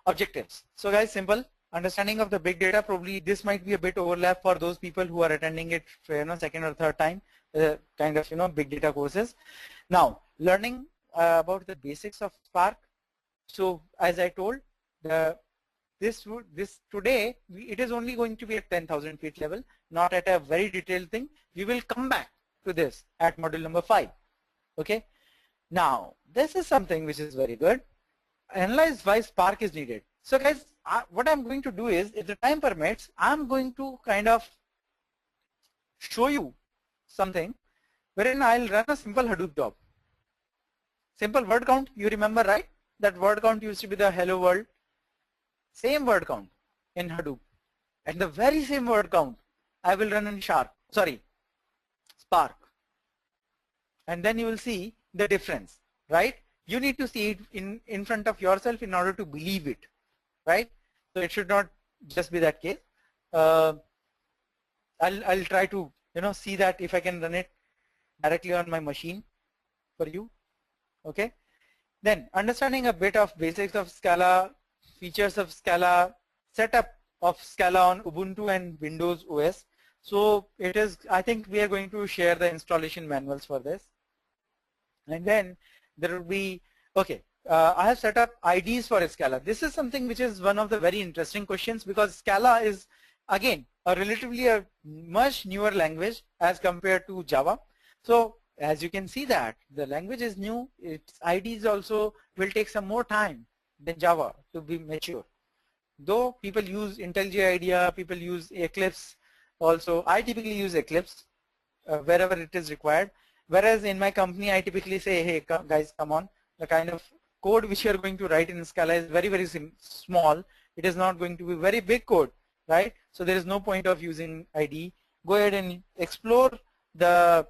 objectives. So guys, simple understanding of the big data. Probably this might be a bit overlap for those people who are attending it for, second or third time, kind of big data courses. Now learning about the basics of Spark. So as I told, this today it is only going to be at 10,000 feet level, not at a very detailed thing. We will come back to this at module number 5. Okay. Now this is something which is very good. Analyze why Spark is needed. So guys, what I'm going to do is, if the time permits, I'm going to kind of show you something wherein I'll run a simple Hadoop job. Simple word count, you remember, right? That word count used to be the hello world. Same word count in Hadoop. And the very same word count I will run in Spark. And then you will see the difference, right? You need to see it in front of yourself in order to believe it, right? So it should not just be that case. I'll try to see that if I can run it directly on my machine for you. Okay. Then understanding a bit of basics of Scala, features of Scala, setup of Scala on Ubuntu and Windows OS. So it is, I think we are going to share the installation manuals for this. And then there will be, okay, I have set up IDs for Scala. This is something which is one of the very interesting questions, because Scala is again a relatively a much newer language as compared to Java. So as you can see that the language is new, its IDs also will take some more time than Java to be mature. Though people use IntelliJ IDEA, people use Eclipse also. I typically use Eclipse wherever it is required. Whereas in my company, I typically say, hey, guys, come on. The kind of code which you are going to write in Scala is very, very small. It is not going to be very big code, right? So there is no point of using IDE. Go ahead and explore the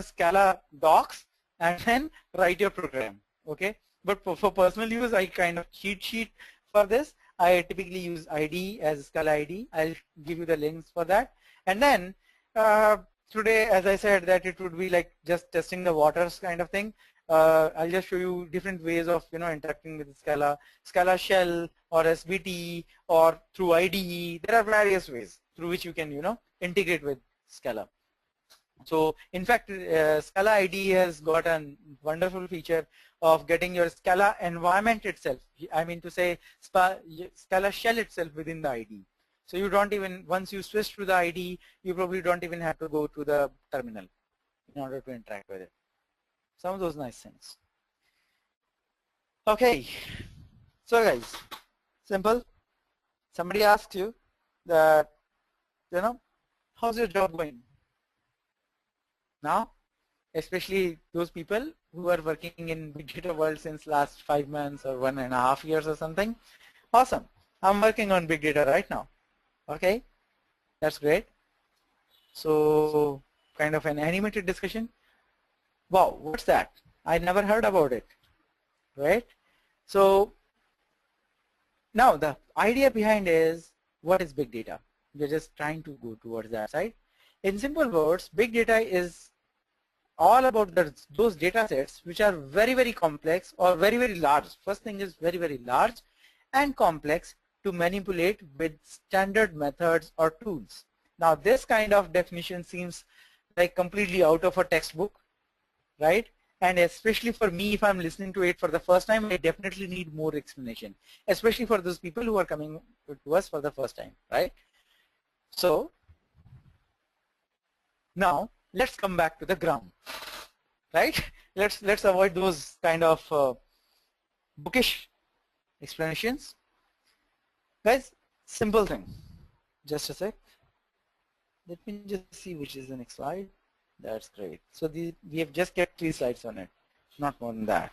Scala docs and then write your program, okay? But for personal use, I kind of cheat sheet for this. I typically use IDE as Scala IDE. I'll give you the links for that. And then today, as I said, that it would be like just testing the waters kind of thing. I'll just show you different ways of interacting with Scala, Scala shell or SBT or through IDE. There are various ways through which you can integrate with Scala. So in fact, Scala IDE has got a wonderful feature of getting your Scala environment itself. I mean to say Scala shell itself within the IDE. So you don't even, once you switch to the IDE, you probably don't even have to go to the terminal in order to interact with it. Some of those nice things. Okay, so guys, simple. Somebody asks you that, how's your job going? Now, especially those people who are working in big data world since last 5 months or 1.5 years or something. Awesome. I'm working on big data right now. Okay, that's great. So kind of an animated discussion. Wow, what's that? I never heard about it, right? So now the idea behind is, what is big data? We're just trying to go towards that side. In simple words, big data is all about those data sets which are very, very complex or very, very large. First thing is very, very large and complex to manipulate with standard methods or tools. Now this kind of definition seems like completely out of a textbook, right? And especially for me, if I'm listening to it for the first time, I definitely need more explanation, especially for those people who are coming to us for the first time, right? So now let's come back to the ground, right? Let's avoid those kind of bookish explanations. Guys, simple thing. Just a sec. Let me just see which is the next slide. That's great. So we have just kept 3 slides on it, not more than that.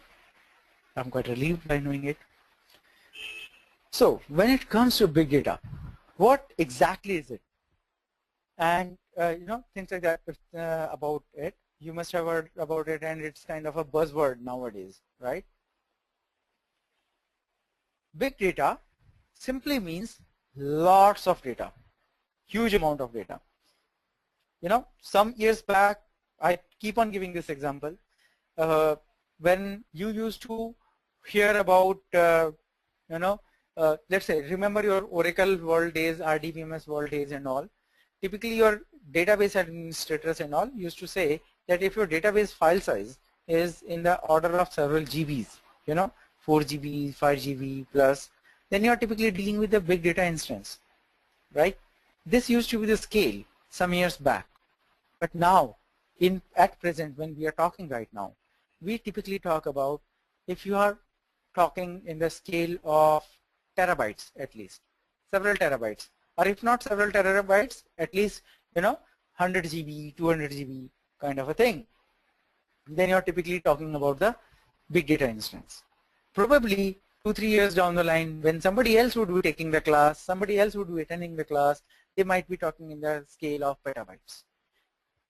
I'm quite relieved by knowing it. So when it comes to big data, what exactly is it? And things like that about it. You must have heard about it, and it's kind of a buzzword nowadays, right? Big data simply means lots of data, huge amount of data. Some years back, I keep on giving this example, when you used to hear about let's say, remember your Oracle world days, RDBMS world days and all. Typically your database administrators and all used to say that if your database file size is in the order of several GBs, 4 GB, 5 GB plus, then you are typically dealing with a big data instance, right? This used to be the scale some years back. But now, at present, when we are talking right now, we typically talk about, if you are talking in the scale of terabytes at least, several terabytes, or if not several terabytes, at least 100 GB, 200 GB kind of a thing, then you're typically talking about the big data instance. Probably 2-3 years down the line, when somebody else would be taking the class, somebody else would be attending the class, they might be talking in the scale of petabytes.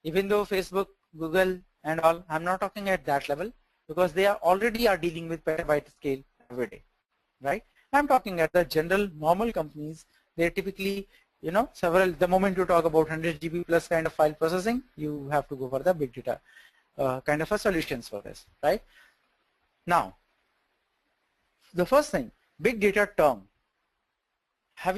Even though Facebook, Google and all, I'm not talking at that level, because they already are dealing with petabyte scale every day, right? I'm talking at the general normal companies. They're typically, the moment you talk about 100 GB plus kind of file processing, you have to go for the big data kind of a solutions for this, right? Now, the first thing, big data term. I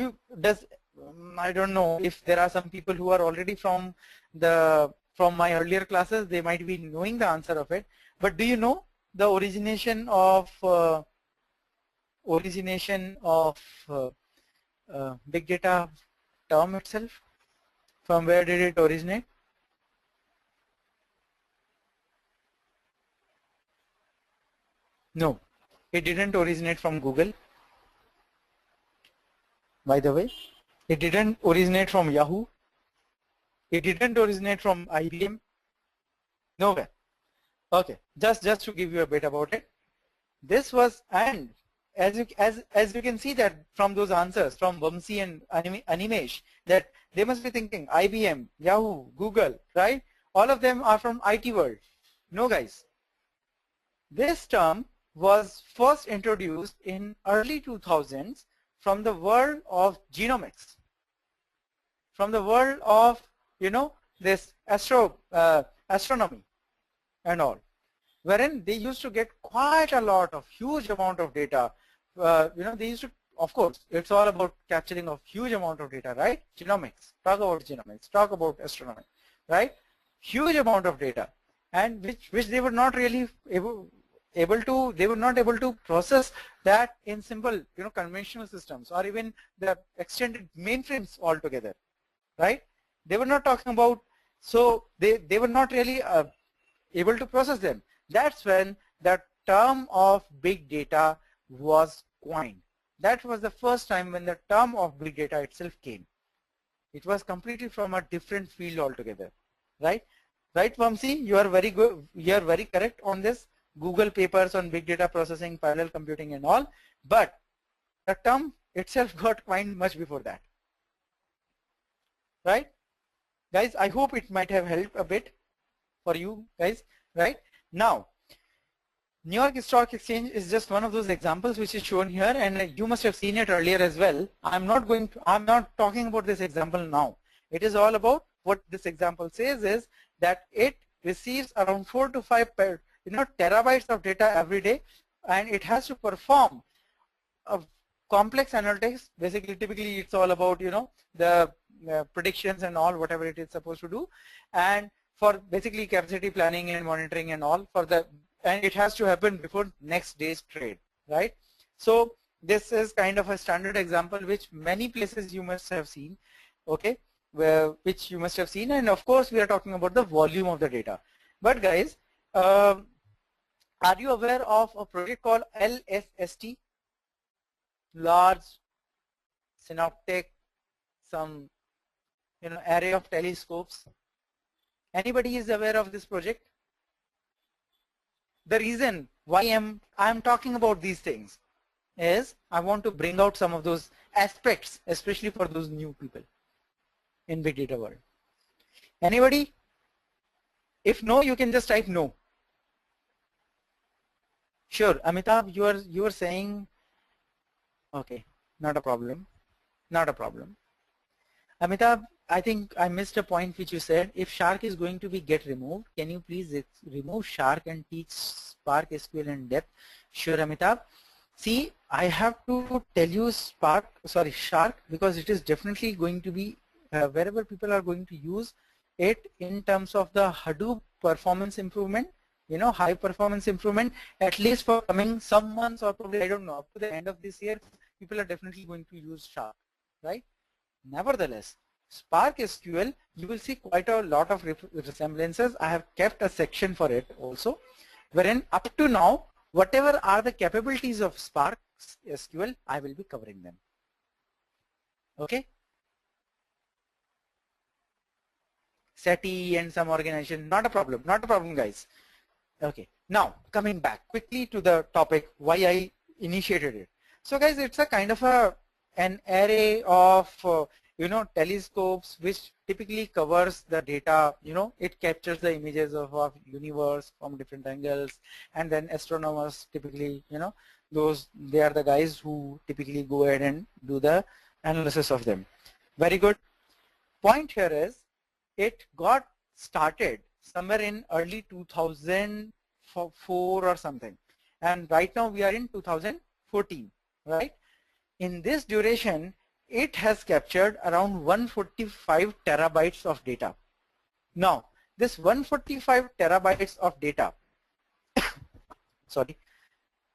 don't know if there are some people who are already from my earlier classes, they might be knowing the answer of it, but do you know the origination of big data term itself? From where did it originate? No, it didn't originate from Google. By the way, it didn't originate from Yahoo. It didn't originate from IBM. Nowhere. Okay, just to give you a bit about it. This was, and as you can see that from those answers from Vamsi and Animesh, that they must be thinking IBM, Yahoo, Google, right? All of them are from IT world. No, guys. This term was first introduced in early 2000s from the world of genomics, from the world of this astronomy and all, wherein they used to get quite a lot of huge amount of data. They used to, of course, it's all about capturing of huge amount of data, right? Genomics, talk about genomics, talk about astronomy, right? Huge amount of data, and which they were not really able to process that in simple conventional systems, or even the extended mainframes altogether, right? They were not talking about, so they were not really able to process them. That's when the term of big data was coined. That was the first time when the term of big data itself came. It was completely from a different field altogether, right? Right, Vamsi, you are very good. You are very correct on this. Google papers on big data processing, parallel computing and all, but the term itself got coined much before that, right? Guys, I hope it might have helped a bit for you guys, right? Now, New York Stock Exchange is just one of those examples which is shown here, and you must have seen it earlier as well. I'm not talking about this example now. It is all about what this example says is that it receives around 4 to 5 terabytes of data every day, and it has to perform a complex analytics. Basically, typically it's all about the predictions and all, whatever it is supposed to do, and for basically capacity planning and monitoring and all, and it has to happen before next day's trade, right? So this is kind of a standard example which many places you must have seen, okay, which you must have seen, and of course we are talking about the volume of the data. But guys, are you aware of a project called LSST? Large synoptic, some array of telescopes. Anybody is aware of this project? The reason why I'm talking about these things is I want to bring out some of those aspects, especially for those new people in big data world. Anybody? If no, you can just type no. Sure, Amitabh, you are saying okay, not a problem, not a problem. Amitabh, I think I missed a point which you said. If Shark is going to be get removed, can you please remove Shark and teach Spark SQL in depth? Sure, Amitabh. See, I have to tell you Shark, because it is definitely going to be wherever people are going to use it in terms of the Hadoop performance improvement, high performance improvement, at least for coming some months, or probably, I don't know, up to the end of this year, people are definitely going to use Shark, right? Nevertheless, Spark SQL, you will see quite a lot of resemblances. I have kept a section for it also, wherein up to now, whatever are the capabilities of Spark SQL, I will be covering them. Okay? SETI and some organization, not a problem guys. Okay, now coming back quickly to the topic, why I initiated it. So guys, it's a kind of an array of telescopes which typically covers the data. It captures the images of universe from different angles, and then astronomers typically, they are the guys who typically go ahead and do the analysis of them. Very good. Point here is, it got started somewhere in early 2004 or something, and right now we are in 2014, right? In this duration, it has captured around 145 terabytes of data. Now, this 145 terabytes of data, sorry,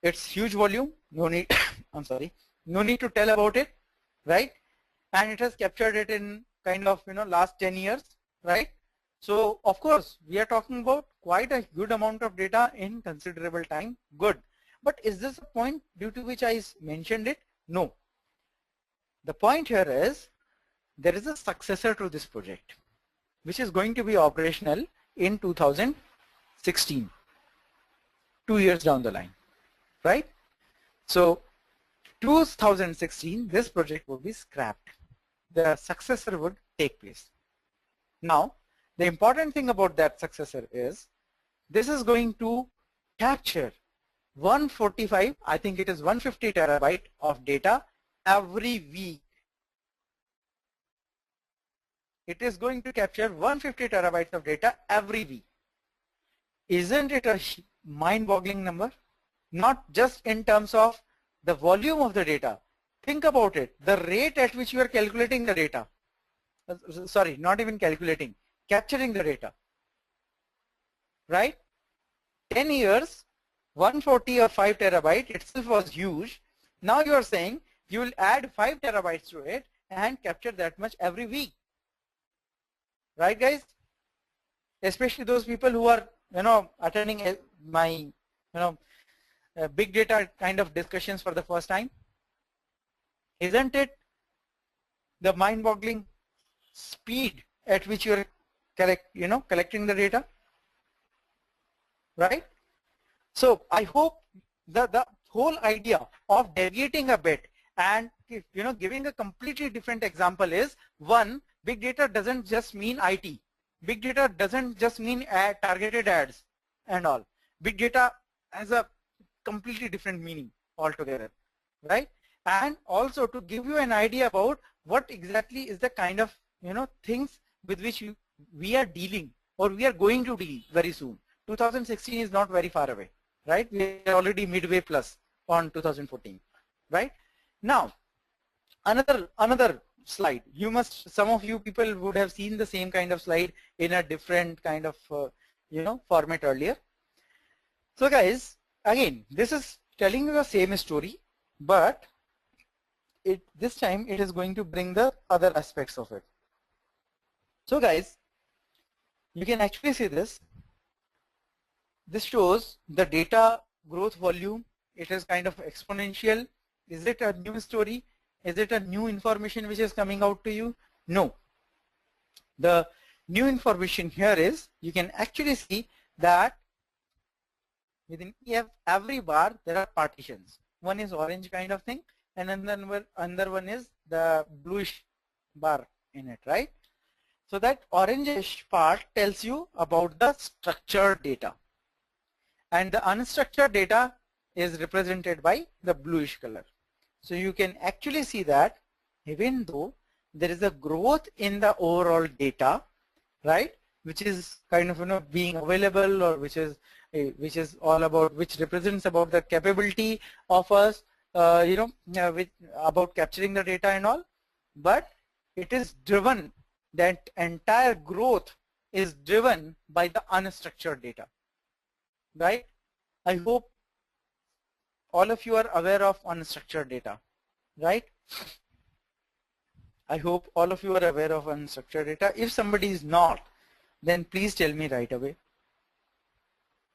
it's huge volume, no need, I'm sorry, no need to tell about it, right? And it has captured it in kind of, last 10 years, right? So, of course, we are talking about quite a good amount of data in considerable time, good. But is this a point due to which I mentioned it? No. The point here is, there is a successor to this project, which is going to be operational in 2016, 2 years down the line, right? So 2016, this project would be scrapped. The successor would take place. Now, the important thing about that successor is, this is going to capture 145, I think it is 150 terabyte of data every week. It is going to capture 150 terabytes of data every week. Isn't it a mind-boggling number? Not just in terms of the volume of the data. Think about it, the rate at which you are calculating the data. Sorry, not even calculating, capturing the data, right? 10 years, 140 or 5 terabyte itself was huge. Now you are saying you will add 5 terabytes to it and capture that much every week, right guys? Especially those people who are, attending my, big data kind of discussions for the first time. Isn't it the mind-boggling speed at which you are collecting the data, right? So I hope the whole idea of deviating a bit and giving a completely different example is, one, big data doesn't just mean IT. Big data doesn't just mean targeted ads and all. Big data has a completely different meaning altogether, right? And also to give you an idea about what exactly is the kind of things with which we are dealing, or we are going to deal very soon. 2016 is not very far away, right? We are already midway plus on 2014, right? Now, another slide. Some of you people would have seen the same kind of slide in a different kind of format earlier. So guys, again, this is telling you the same story, but this time it is going to bring the other aspects of it. So guys, you can actually see this. This shows the data growth volume. It is kind of exponential. Is it a new story? Is it a new information which is coming out to you? No. The new information here is, you can actually see that within every bar there are partitions. One is orange kind of thing, and another one is the bluish bar in it, right? So that orangish part tells you about the structured data, and the unstructured data is represented by the bluish color. So you can actually see that even though there is a growth in the overall data, right, which is kind of being available, or which is all about, which represents about the capability of us about capturing the data and all, but it is driven, that entire growth is driven by the unstructured data, right? I hope all of you are aware of unstructured data, right? I hope all of you are aware of unstructured data. If somebody is not, then please tell me right away.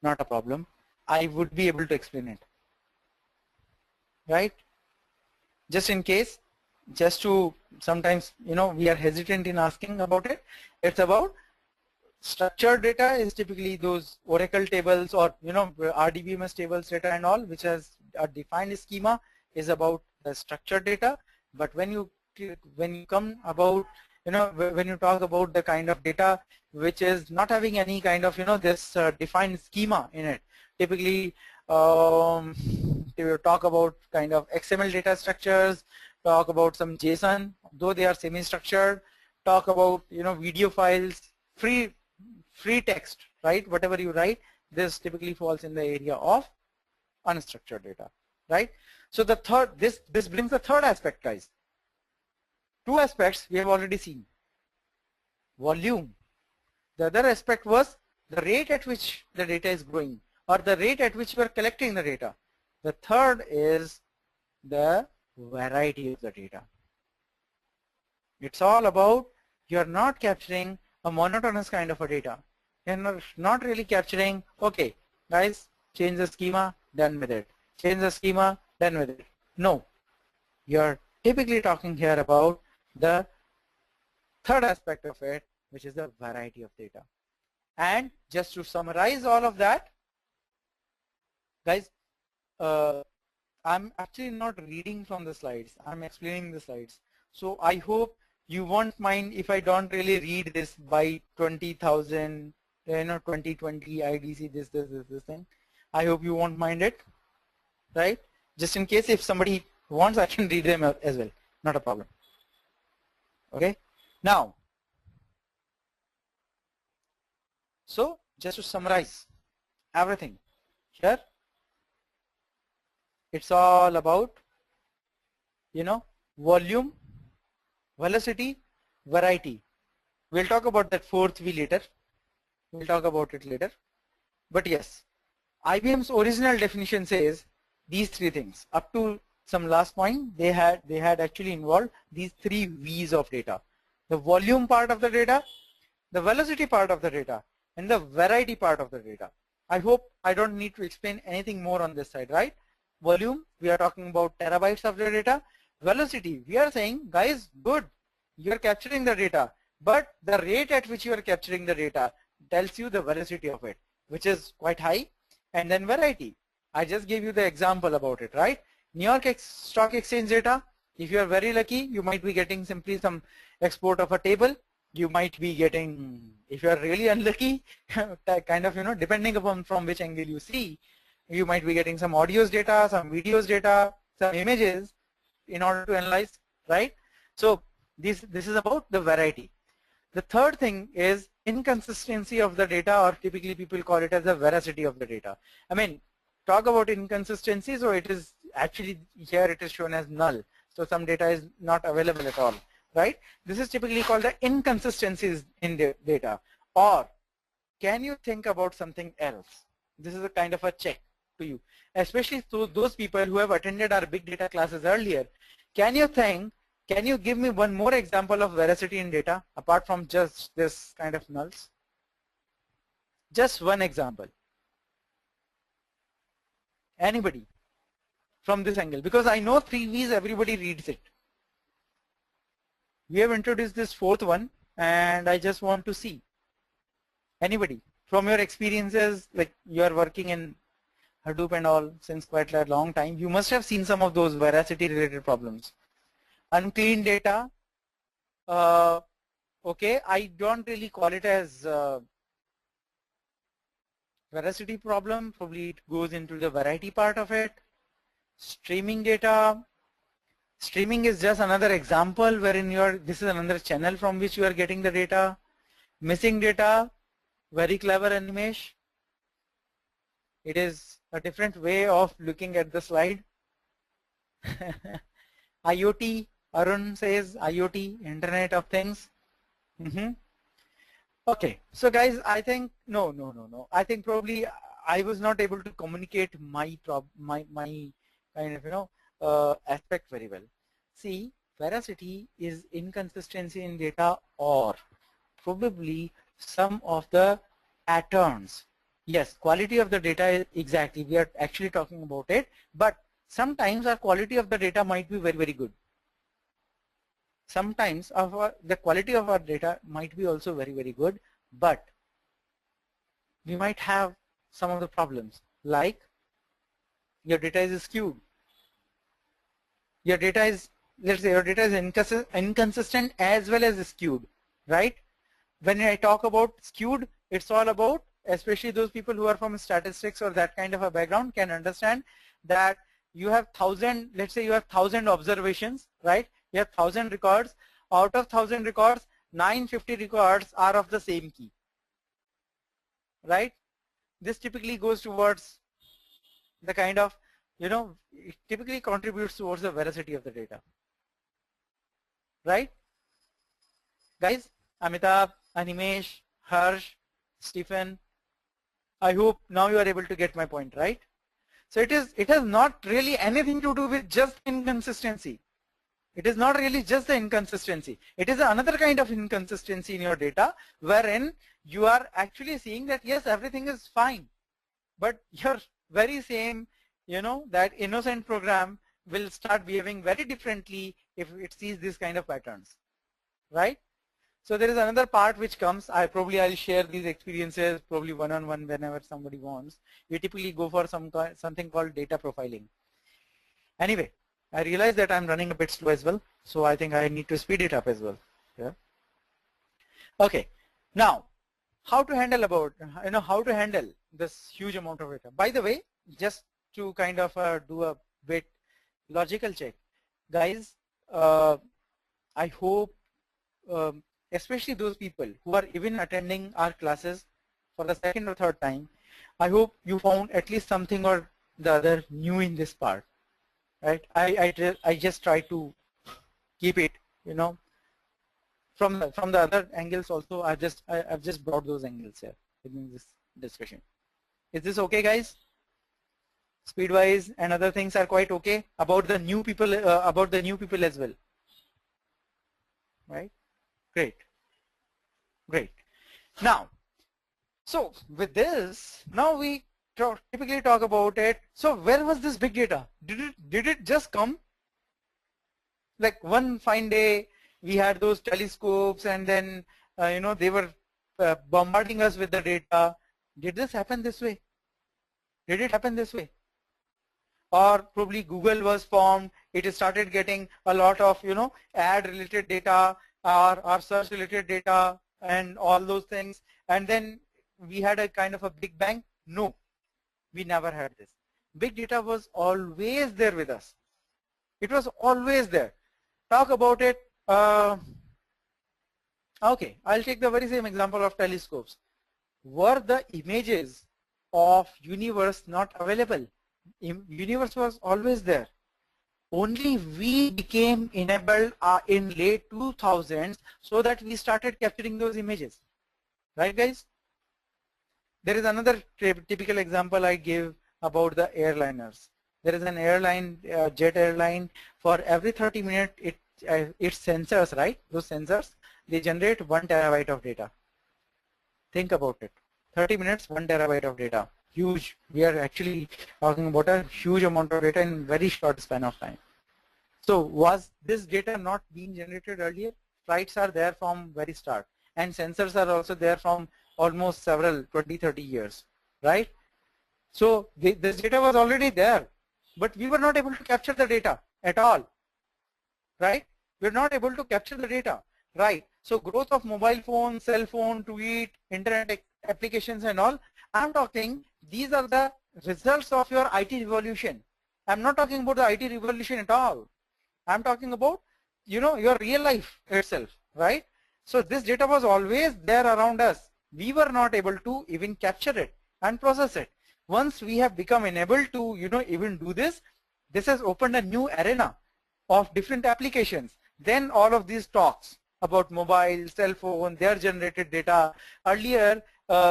Not a problem. I would be able to explain it, right? Just in case, just to sometimes, we are hesitant in asking about it. It's about structured data is typically those Oracle tables or, RDBMS tables data and all, which has a defined schema, is about the structured data. But when you come about, when you talk about the kind of data which is not having any kind of, this defined schema in it, typically to talk about kind of XML data structures, talk about some JSON, though they are semi-structured, talk about, video files, free text, right? Whatever you write, this typically falls in the area of unstructured data, right? So the third, this brings the third aspect, guys. Two aspects we have already seen. Volume. The other aspect was the rate at which the data is growing, or the rate at which we are collecting the data. The third is the variety of the data. It's all about, you're not capturing a monotonous kind of a data. You're not really capturing, okay, guys, change the schema, done with it. Change the schema, done with it. No. You're typically talking here about the third aspect of it, which is the variety of data. And just to summarize all of that, guys, I'm actually not reading from the slides. I'm explaining the slides. So I hope you won't mind if I don't really read this by 20,000, 2020 IDC, this thing. I hope you won't mind it, right? Just in case if somebody wants, I can read them as well. Not a problem. Okay. Now, so just to summarize everything here, it's all about, volume, velocity, variety. We'll talk about that fourth V later. We'll talk about it later. But yes, IBM's original definition says these three things. Up to some last point, they had actually involved these three V's of data: the volume part of the data, the velocity part of the data, and the variety part of the data. I hope I don't need to explain anything more on this side, right? Volume, we are talking about terabytes of the data. Velocity, we are saying, guys, good, you are capturing the data, but the rate at which you are capturing the data tells you the velocity of it, which is quite high. And then variety, I just gave you the example about it, right? New York Stock Exchange data, if you are very lucky, you might be getting simply some export of a table. You might be getting, if you are really unlucky, kind of, depending upon from which angle you see, you might be getting some audios data, some videos data, some images in order to analyze, right? So this is about the variety. The third thing is inconsistency of the data, or typically people call it as the veracity of the data. I mean, talk about inconsistency, so it is actually here it is shown as null. So some data is not available at all, right? This is typically called the inconsistencies in the data. Or can you think about something else? This is a kind of a check to you, especially to those people who have attended our big data classes earlier. Can you give me one more example of veracity in data apart from just this kind of nulls? Just one example. Anybody from this angle? Because I know 3 V's, everybody reads it. We have introduced this fourth one, and I just want to see. Anybody from your experiences, like you are working in Hadoop and all since quite a long time, you must have seen some of those veracity related problems. Unclean data, okay, I don't really call it as veracity problem, probably it goes into the variety part of it. Streaming data, streaming is just another example wherein this is another channel from which you are getting the data. Missing data, very clever Animesh. It is a different way of looking at the slide. IoT, Arun says IoT, Internet of Things. Okay, so guys, I think no. I think probably I was not able to communicate my kind of aspect very well. See, veracity is inconsistency in data or probably some of the patterns. Yes, quality of the data is exactly, we are actually talking about it, but sometimes our quality of the data might be very, very good. Sometimes the quality of our data might be also very, very good, but we might have some of the problems, like your data is skewed. Your data is, let's say your data is inconsistent as well as skewed, right? When I talk about skewed, it's all about, especially those people who are from statistics or that kind of a background can understand that you have 1,000, let's say you have 1,000 observations, right? You have 1,000 records. Out of 1,000 records, 950 records are of the same key, right? This typically goes towards the kind of, it typically contributes towards the veracity of the data, right? Guys, Amitabh, Animesh, Harsh, Stephen, I hope now you are able to get my point, right? So it has not really anything to do with just inconsistency. It is not really just the inconsistency. It is another kind of inconsistency in your data wherein you are actually seeing that yes, everything is fine, but your very same, that innocent program will start behaving very differently if it sees this kind of patterns, right? So there is another part which comes. I'll share these experiences probably one-on-one whenever somebody wants. We typically go for something called data profiling. Anyway, I realize that I'm running a bit slow as well, so I think I need to speed it up as well. Yeah. Okay. Now, how to handle this huge amount of data? By the way, just to kind of do a bit logical check, guys. I hope, especially those people who are even attending our classes for the second or third time, I hope you found at least something or the other new in this part. Right? I just try to keep it, from the other angles also. I've just brought those angles here in this discussion. Is this okay, guys? Speed-wise and other things are quite okay about the new people as well, right? Great. Now, so with this, now we typically talk about it. So where was this big data? Did it just come? Like one fine day, we had those telescopes, and then they were bombarding us with the data. Did this happen this way? Did it happen this way? Or probably Google was formed. It started getting a lot of ad-related data or search-related data and all those things, and then we had a kind of a big bang. No, we never had this. Big data was always there with us. It was always there. Talk about it. Okay, I'll take the very same example of telescopes. Were the images of universe not available? Universe was always there. Only we became enabled in late 2000s so that we started capturing those images. Right, guys? There is another typical example I give about the airliners. There is an airline, jet airline, for every 30 minutes, its sensors, right? Those sensors, they generate 1 terabyte of data. Think about it. 30 minutes, 1 terabyte of data. Huge. We are actually talking about a huge amount of data in very short span of time. So was this data not being generated earlier? Flights are there from very start, and sensors are also there from almost several 20-30 years, right? So this data was already there, but we were not able to capture the data at all, right? We're not able to capture the data, right? So growth of mobile phone, cell phone, tweet, internet applications and all, I'm talking, these are the results of your IT revolution. I'm not talking about the IT revolution at all. I'm talking about, your real life itself, right? So this data was always there around us. We were not able to even capture it and process it. Once we have become enabled to, even do this, this has opened a new arena of different applications. Then all of these talks about mobile, cell phone, their generated data. Earlier,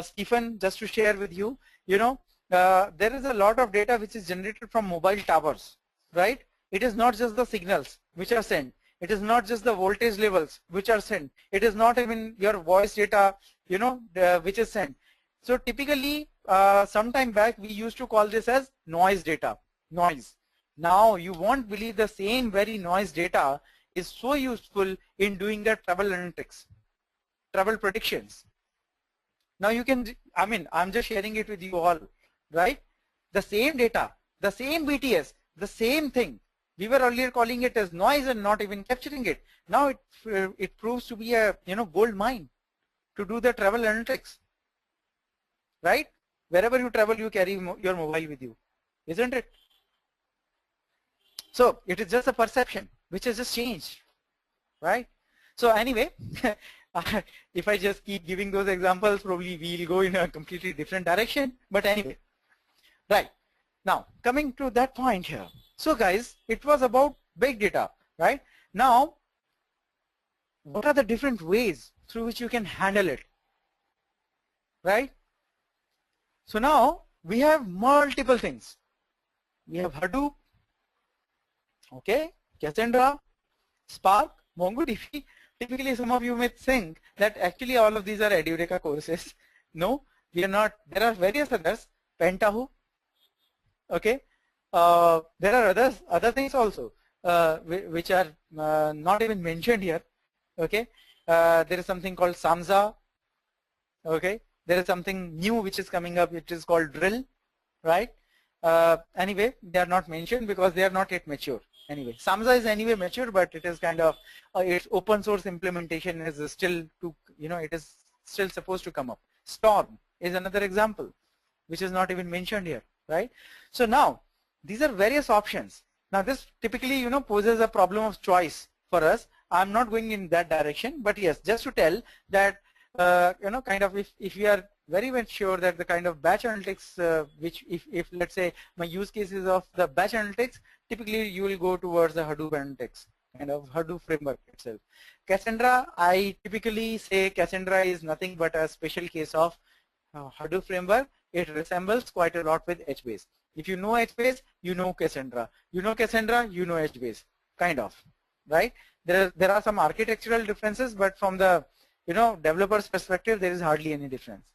Stephen, just to share with you, there is a lot of data which is generated from mobile towers, right? It is not just the signals which are sent. It is not just the voltage levels which are sent. It is not even your voice data, which is sent. So typically, some time back, we used to call this as noise data, noise. Now you won't believe the same very noise data is so useful in doing the travel analytics, travel predictions. Now you can, I'm just sharing it with you all, right? The same data, the same BTS, the same thing. We were earlier calling it as noise and not even capturing it. Now it proves to be a gold mine to do the travel analytics, right? Wherever you travel, you carry your mobile with you, isn't it? So it is just a perception which has just changed, right? So anyway, if I just keep giving those examples, probably we'll go in a completely different direction. But anyway, right. Now, coming to that point here. So guys, it was about big data, right? Now, what are the different ways through which you can handle it, right? So now we have multiple things. We have Hadoop, okay, Cassandra, Spark, MongoDB. Typically, some of you may think that actually all of these are Edureka courses. No, we are not. There are various others, Pentaho, okay. There are other things also, which are not even mentioned here, okay. There is something called Samza, okay. There is something new which is coming up, which is called Drill, right. Anyway, they are not mentioned because they are not yet mature. Anyway, Samza is anyway mature, but it is kind of its open source implementation is still it is still supposed to come up. Storm is another example, which is not even mentioned here, right? So now these are various options. Now this typically poses a problem of choice for us. I'm not going in that direction, but yes, just to tell that kind of if you are very much sure that the kind of batch analytics, which if let's say my use cases of the batch analytics, typically you will go towards the Hadoop analytics, kind of Hadoop framework itself. Cassandra, I typically say Cassandra is nothing but a special case of Hadoop framework. It resembles quite a lot with HBase. If you know HBase, you know Cassandra. You know Cassandra, you know HBase, kind of, right? There are some architectural differences, but from the developer's perspective, there is hardly any difference.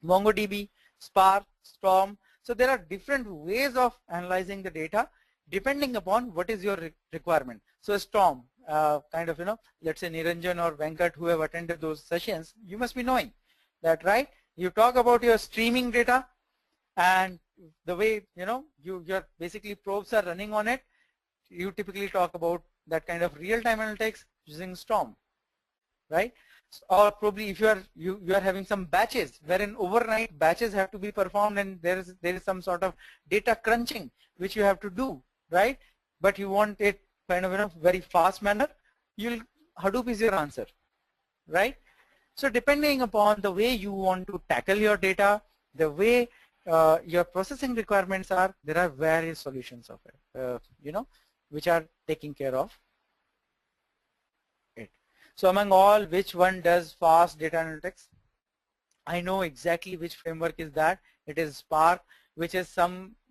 MongoDB, Spark, Storm. So there are different ways of analyzing the data depending upon what is your requirement. So Storm, kind of, let's say Niranjan or Venkat who have attended those sessions, you must be knowing that, right? You talk about your streaming data and the way, your basically probes are running on it. You typically talk about that kind of real-time analytics using Storm, right? Or probably if you are having some batches wherein overnight batches have to be performed and there is some sort of data crunching which you have to do, right? But you want it kind of in a very fast manner, Hadoop is your answer, right? So depending upon the way you want to tackle your data, the way your processing requirements are, there are various solutions of it, which are taking care of it. So among all, which one does fast data analytics? I know exactly which framework is that. It is Spark, which is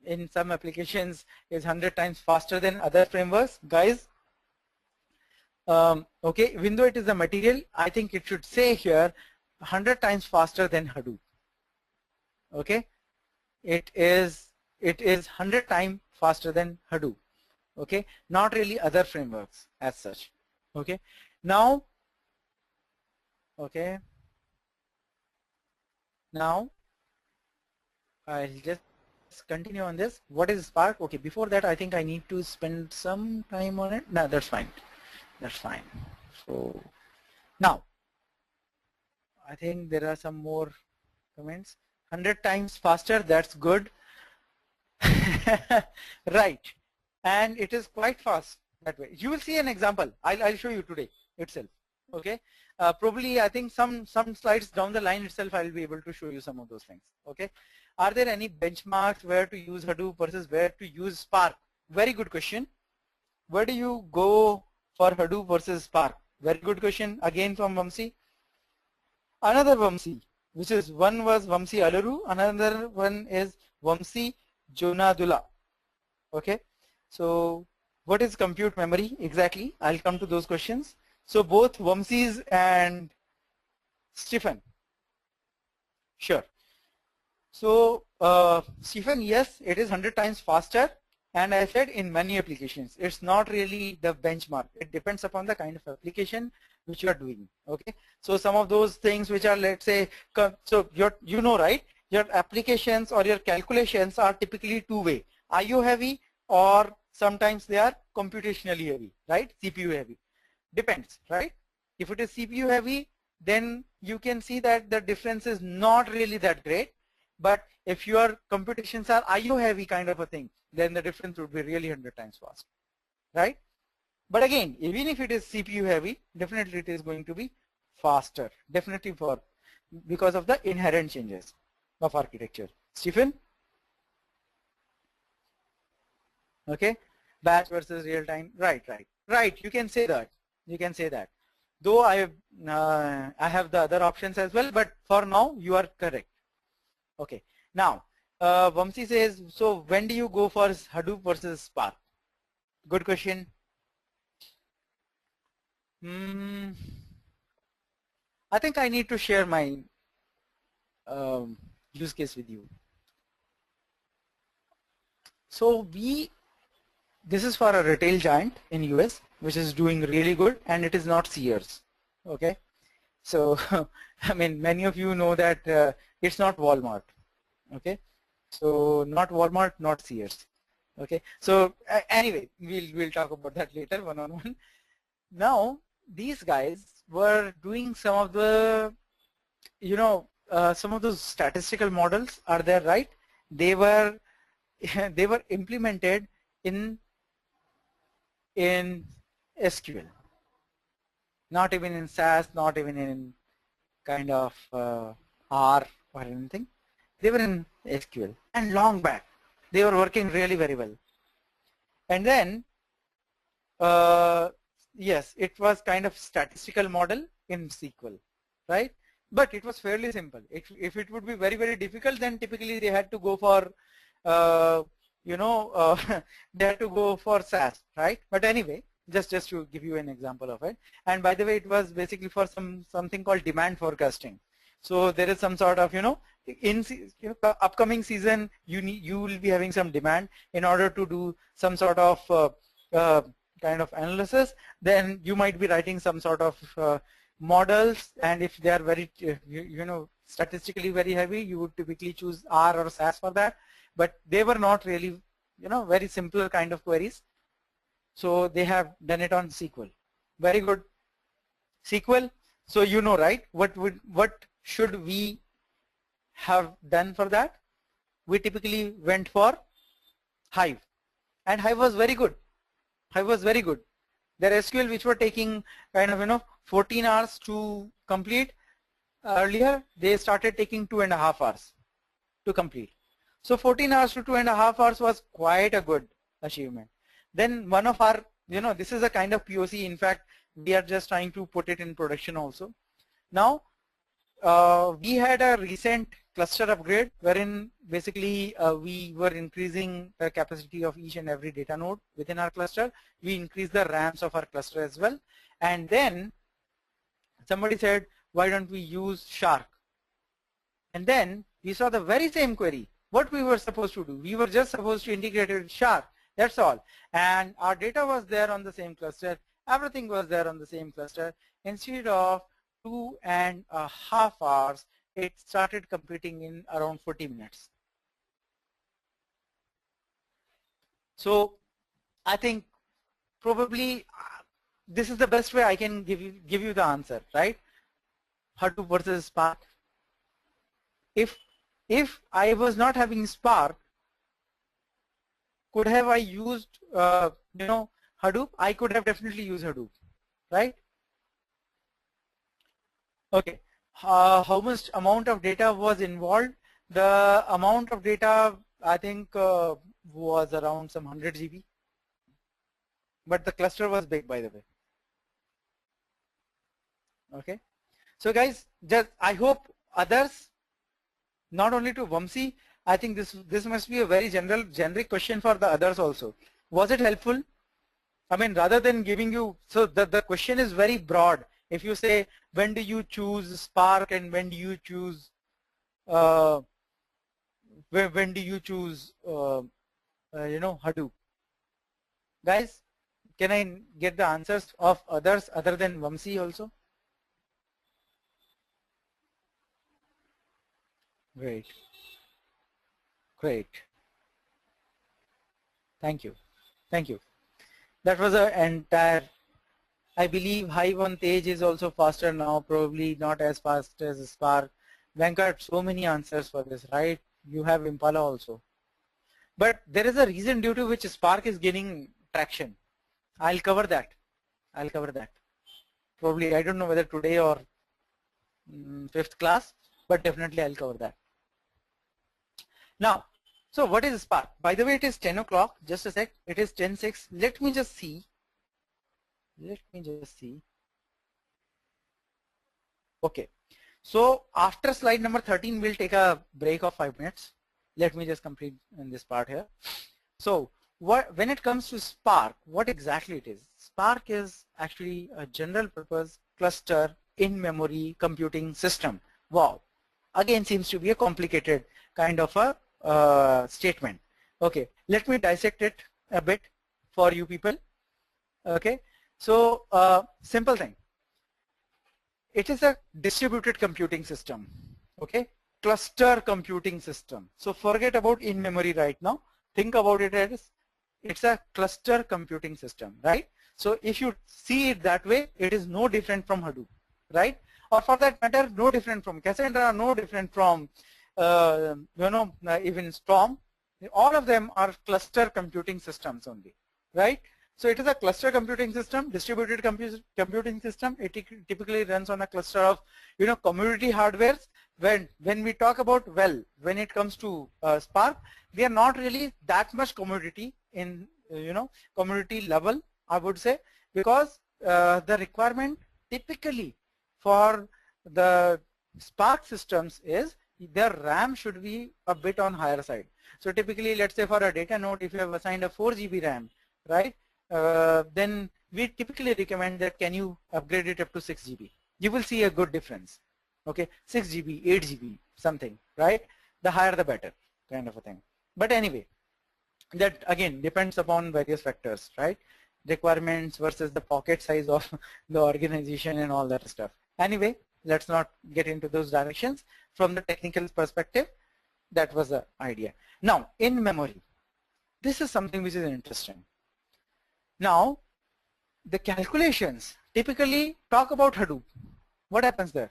in some applications is 100 times faster than other frameworks, guys. Okay, even though it is a material, I think it should say here 100 times faster than Hadoop. Okay, it is 100 times faster than Hadoop. Okay, not really other frameworks as such. Okay, now, okay, now I'll just continue on this. What is Spark? Okay, before that, I think I need to spend some time on it. No, that's fine. That's fine. So now, I think there are some more comments. 100 times faster, that's good. Right. And it is quite fast that way. You will see an example. I'll show you today itself. Okay. Probably I think some slides down the line itself I will be able to show you some of those things. Okay. Are there any benchmarks where to use Hadoop versus where to use Spark very good question. Where do you go for Hadoop versus Spark? Very good question again from Vamsi. Another Vamsi, which is one was Vamsi Alaru, another one is Vamsi Jonadula. Okay, so what is compute memory exactly? I'll come to those questions. So both Vamsis and Stephen. Sure. So Stephen, yes, it is 100 times faster, and I said in many applications. It's not really the benchmark. It depends upon the kind of application which you are doing. Okay, so some of those things which are, let's say, so you know, right? Your applications or your calculations are typically two-way, IO heavy, or sometimes they are computationally heavy, right? CPU heavy. Depends, right? If it is CPU heavy, then you can see that the difference is not really that great. But if your computations are IO heavy kind of a thing, then the difference would be really 100 times fast, right? But again, even if it is CPU heavy, definitely it is going to be faster, definitely because of the inherent changes of architecture. Stephen? Okay, batch versus real time, right, you can say that, though I have the other options as well, but for now you are correct. Okay, now Vamsi says, so when do you go for Hadoop versus Spark? Good question. I think I need to share my use case with you. So this is for a retail giant in US, which is doing really good, and it is not Sears. Okay, so I mean, many of you know that it's not Walmart. Okay, so not Walmart, not Sears. Okay, so anyway, we'll talk about that later one-on-one. Now these guys were doing some of the, some of those statistical models are there, right? They were implemented in SQL, not even in SAS, not even in kind of R or anything. They were in SQL, and long back they were working really very well. And then yes, it was kind of statistical model in SQL, right? But it was fairly simple. If it would be very, very difficult, then typically they had to go for they had to go for SAS, right? But anyway, just to give you an example of it. And by the way, it was basically for something called demand forecasting. So there is some sort of, in upcoming season, you will be having some demand. In order to do some sort of kind of analysis, then you might be writing some sort of models, and if they are very, statistically very heavy, you would typically choose R or SAS for that. But they were not really, very simple kind of queries. So they have done it on SQL. Very good. SQL. So right? What should we have done for that? We typically went for Hive, and Hive was very good. Hive was very good. Their SQL, which were taking kind of 14 hours to complete, earlier they started taking 2.5 hours to complete. So 14 hours to 2.5 hours was quite a good achievement. Then one of our, this is a kind of POC. In fact, we are just trying to put it in production also. Now, we had a recent cluster upgrade wherein basically we were increasing the capacity of each and every data node within our cluster. We increased the RAMs of our cluster as well. And then somebody said, why don't we use Shark? And then we saw the very same query. What we were supposed to do, we were just supposed to integrate it with Shark. That's all. And our data was there on the same cluster. Everything was there on the same cluster. Instead of 2.5 hours, it started computing in around 40 minutes. So I think probably this is the best way I can give you the answer, right? Hadoop versus Spark. If I was not having Spark, could have I used Hadoop? I could have definitely used Hadoop, right? Okay. How much amount of data was involved? The amount of data, I think, was around some 100 GB. but the cluster was big, by the way. Okay, so guys, just I hope others, not only to Vamsi, I think this must be a very generic question for the others also. Was it helpful? I mean, rather than giving you, so the question is very broad. If you say, when do you choose Spark and when do you choose, when do you choose, Hadoop? Guys, can I get the answers of others other than Vamsi also? Great. Great. Thank you. Thank you. That was an entire, I believe Hive on Tej is also faster now, probably not as fast as Spark. Venkat, so many answers for this, right? You have Impala also. But there is a reason due to which Spark is gaining traction. I'll cover that. I'll cover that. Probably, I don't know whether today or 5th class, but definitely I'll cover that. Now, so what is Spark? By the way, it is 10 o'clock. Just a sec. It is 10:06. Let me just see. Okay. So after slide number 13, we'll take a break of 5 minutes. Let me just complete in this part here. So when it comes to Spark, what exactly it is? Spark is actually a general purpose cluster in-memory computing system. Wow. Again, seems to be a complicated kind of a statement. Okay, let me dissect it a bit for you people. Okay, so simple thing. It is a distributed computing system. Okay, cluster computing system. So forget about in-memory right now. Think about it as it's a cluster computing system, right? So if you see it that way, it is no different from Hadoop, right? Or for that matter, no different from Cassandra, no different from even Storm. All of them are cluster computing systems only, right? So it is a cluster computing system, distributed computing system. It typically runs on a cluster of commodity hardwares. When we talk about, well, when it comes to Spark, they are not really that much commodity in commodity level, I would say, because the requirement typically for the Spark systems is their RAM should be a bit on higher side. So typically, let's say for a data node, if you have assigned a 4 GB RAM, right, then we typically recommend that can you upgrade it up to 6 GB. You will see a good difference. Okay, 6 GB, 8 GB, something, right? The higher the better, kind of a thing. But anyway, that again depends upon various factors, right? Requirements versus the pocket size of the organization and all that stuff. Anyway, let's not get into those directions. From the technical perspective, that was the idea. Now, in memory, this is something which is interesting. Now, the calculations typically talk about Hadoop. What happens there?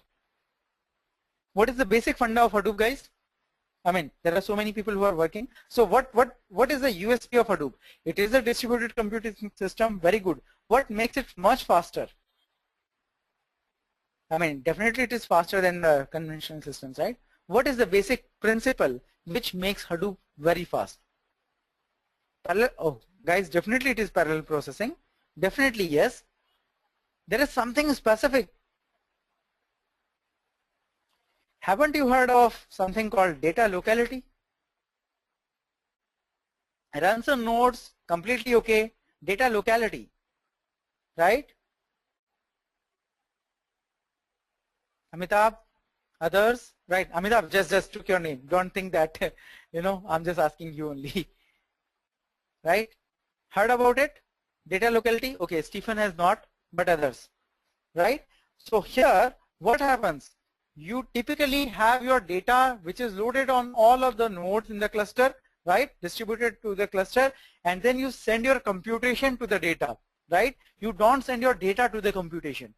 What is the basic funda of Hadoop, guys? I mean, there are so many people who are working. So what is the USP of Hadoop? It is a distributed computing system, very good. What makes it much faster? I mean, definitely it is faster than the conventional systems, right? What is the basic principle which makes Hadoop very fast? Parallel, oh, guys, definitely it is parallel processing. Definitely, yes. There is something specific. Haven't you heard of something called data locality? Runs on nodes, completely okay. Data locality, right? Amitabh, others, right? Amitabh, just took your name. Don't think that, I'm just asking you only, right? Heard about it? Data locality? Okay, Stephen has not, but others, right? So here, what happens? You typically have your data which is loaded on all of the nodes in the cluster, right? Distributed to the cluster, and then you send your computation to the data, right? You don't send your data to the computation,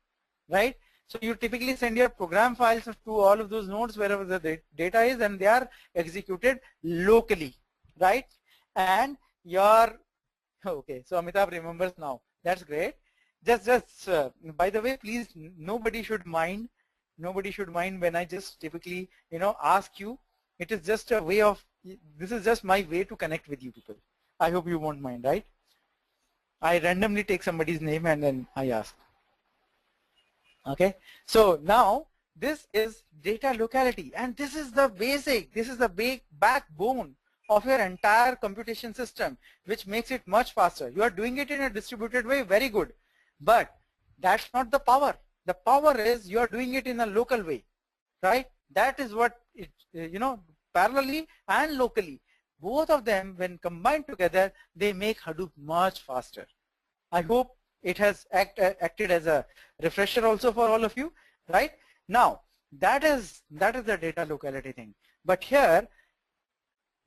right? So you typically send your program files to all of those nodes wherever the data is, and they are executed locally, right? And your, okay, so Amitabh remembers now. That's great. Just by the way, please, nobody should mind when I just typically, ask you. It is just a way of, this is just my way to connect with you people. I hope you won't mind, right? I randomly take somebody's name and then I ask. Okay, so now this is data locality, and this is the basic, this is the big backbone of your entire computation system, which makes it much faster. You are doing it in a distributed way, very good, but that's not the power. The power is you are doing it in a local way, right? That is what it, parallelly and locally, both of them when combined together, they make Hadoop much faster. I hope it has acted as a refresher also for all of you, right? Now, that is the data locality thing. But here,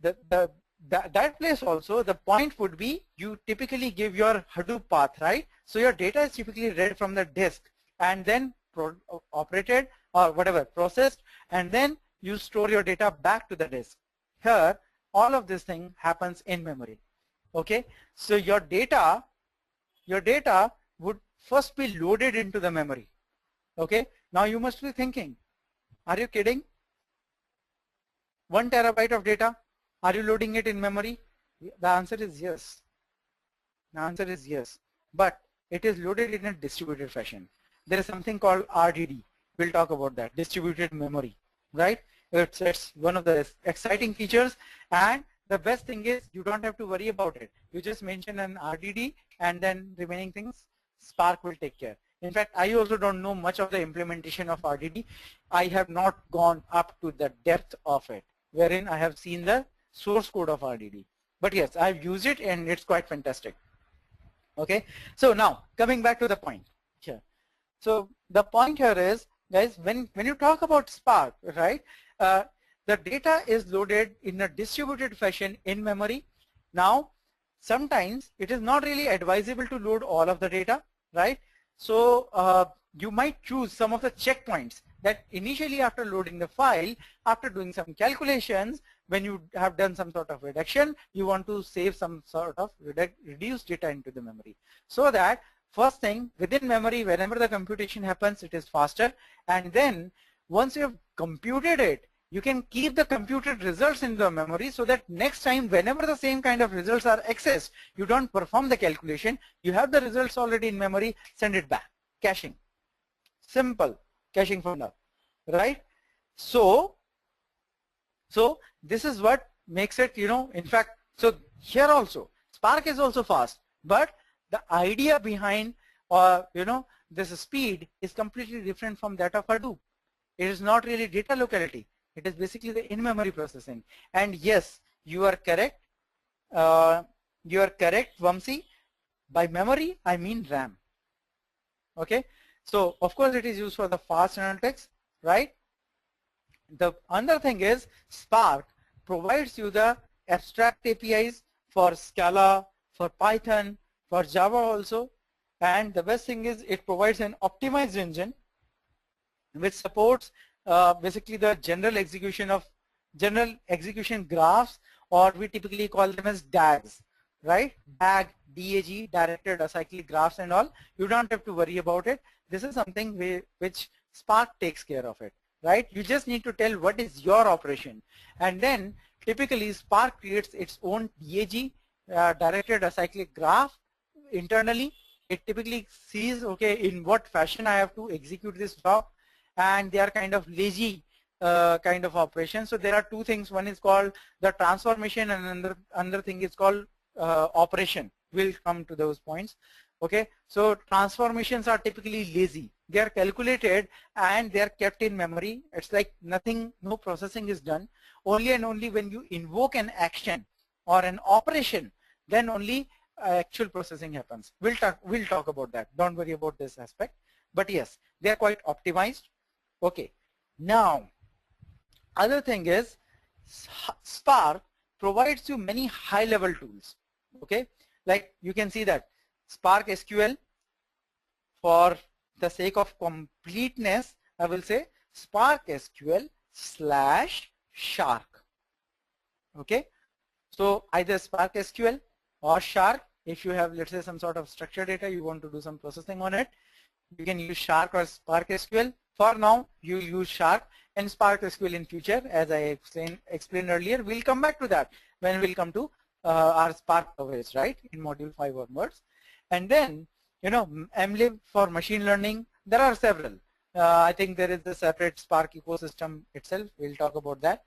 that place also, the point would be you typically give your Hadoop path, right? So your data is typically read from the disk and then operated or whatever, processed, and then you store your data back to the disk. Here, all of this thing happens in memory. Okay, so your data would first be loaded into the memory. Okay, now you must be thinking, are you kidding? 1 terabyte of data, are you loading it in memory? The answer is yes. The answer is yes, but it is loaded in a distributed fashion. There is something called RDD. We'll talk about that, distributed memory, right? It's one of the exciting features, and the best thing is you don't have to worry about it. You just mention an RDD and then remaining things Spark will take care. In fact, I also don't know much of the implementation of RDD. I have not gone up to the depth of it, wherein I have seen the source code of RDD. But yes, I've used it and it's quite fantastic. Okay, so now coming back to the point here. So the point here is, guys, when you talk about Spark, right, the data is loaded in a distributed fashion in memory. Now, sometimes it is not really advisable to load all of the data, right? So you might choose some of the checkpoints that initially after loading the file, after doing some calculations, when you have done some sort of reduction, you want to save some sort of reduced data into the memory. So that first thing within memory, whenever the computation happens, it is faster. And then once you have computed it, you can keep the computed results in the memory so that next time whenever the same kind of results are accessed, you don't perform the calculation, you have the results already in memory, send it back. Caching. Simple caching formula, right? So this is what makes it, in fact, so here also, Spark is also fast, but the idea behind, this speed is completely different from that of Hadoop. It is not really data locality. It is basically the in-memory processing. And yes, you are correct. You are correct, Vamsi. By memory, I mean RAM. Okay. So of course, it is used for the fast analytics, right? The other thing is Spark provides you the abstract APIs for Scala, for Python, for Java also. And the best thing is it provides an optimized engine which supports basically the general execution graphs, or we typically call them as DAGs, right? DAG, DAG, directed acyclic graphs and all. You don't have to worry about it. This is something which Spark takes care of it, right? You just need to tell what is your operation. And then typically Spark creates its own DAG, directed acyclic graph internally. It typically sees, okay, in what fashion I have to execute this job. And they are kind of lazy kind of operations. So there are two things. One is called the transformation, and another thing is called operation. We'll come to those points. Okay, so transformations are typically lazy. They are calculated and they are kept in memory. It's like nothing, no processing is done. Only and only when you invoke an action or an operation, then only actual processing happens. We'll talk about that. Don't worry about this aspect. But yes, they are quite optimized. Okay, now other thing is Spark provides you many high-level tools. Okay, like you can see that Spark SQL, for the sake of completeness, I will say Spark SQL / Shark. Okay, so either Spark SQL or Shark. If you have, let's say, some sort of structured data, you want to do some processing on it, you can use Shark or Spark SQL. For now, you use Shark and Spark SQL in future, as I explained earlier. We'll come back to that when we'll come to our Spark coverage, right, in module 5 onwards. And then, you know, MLib for machine learning, there are several. I think there is a separate Spark ecosystem itself. We'll talk about that.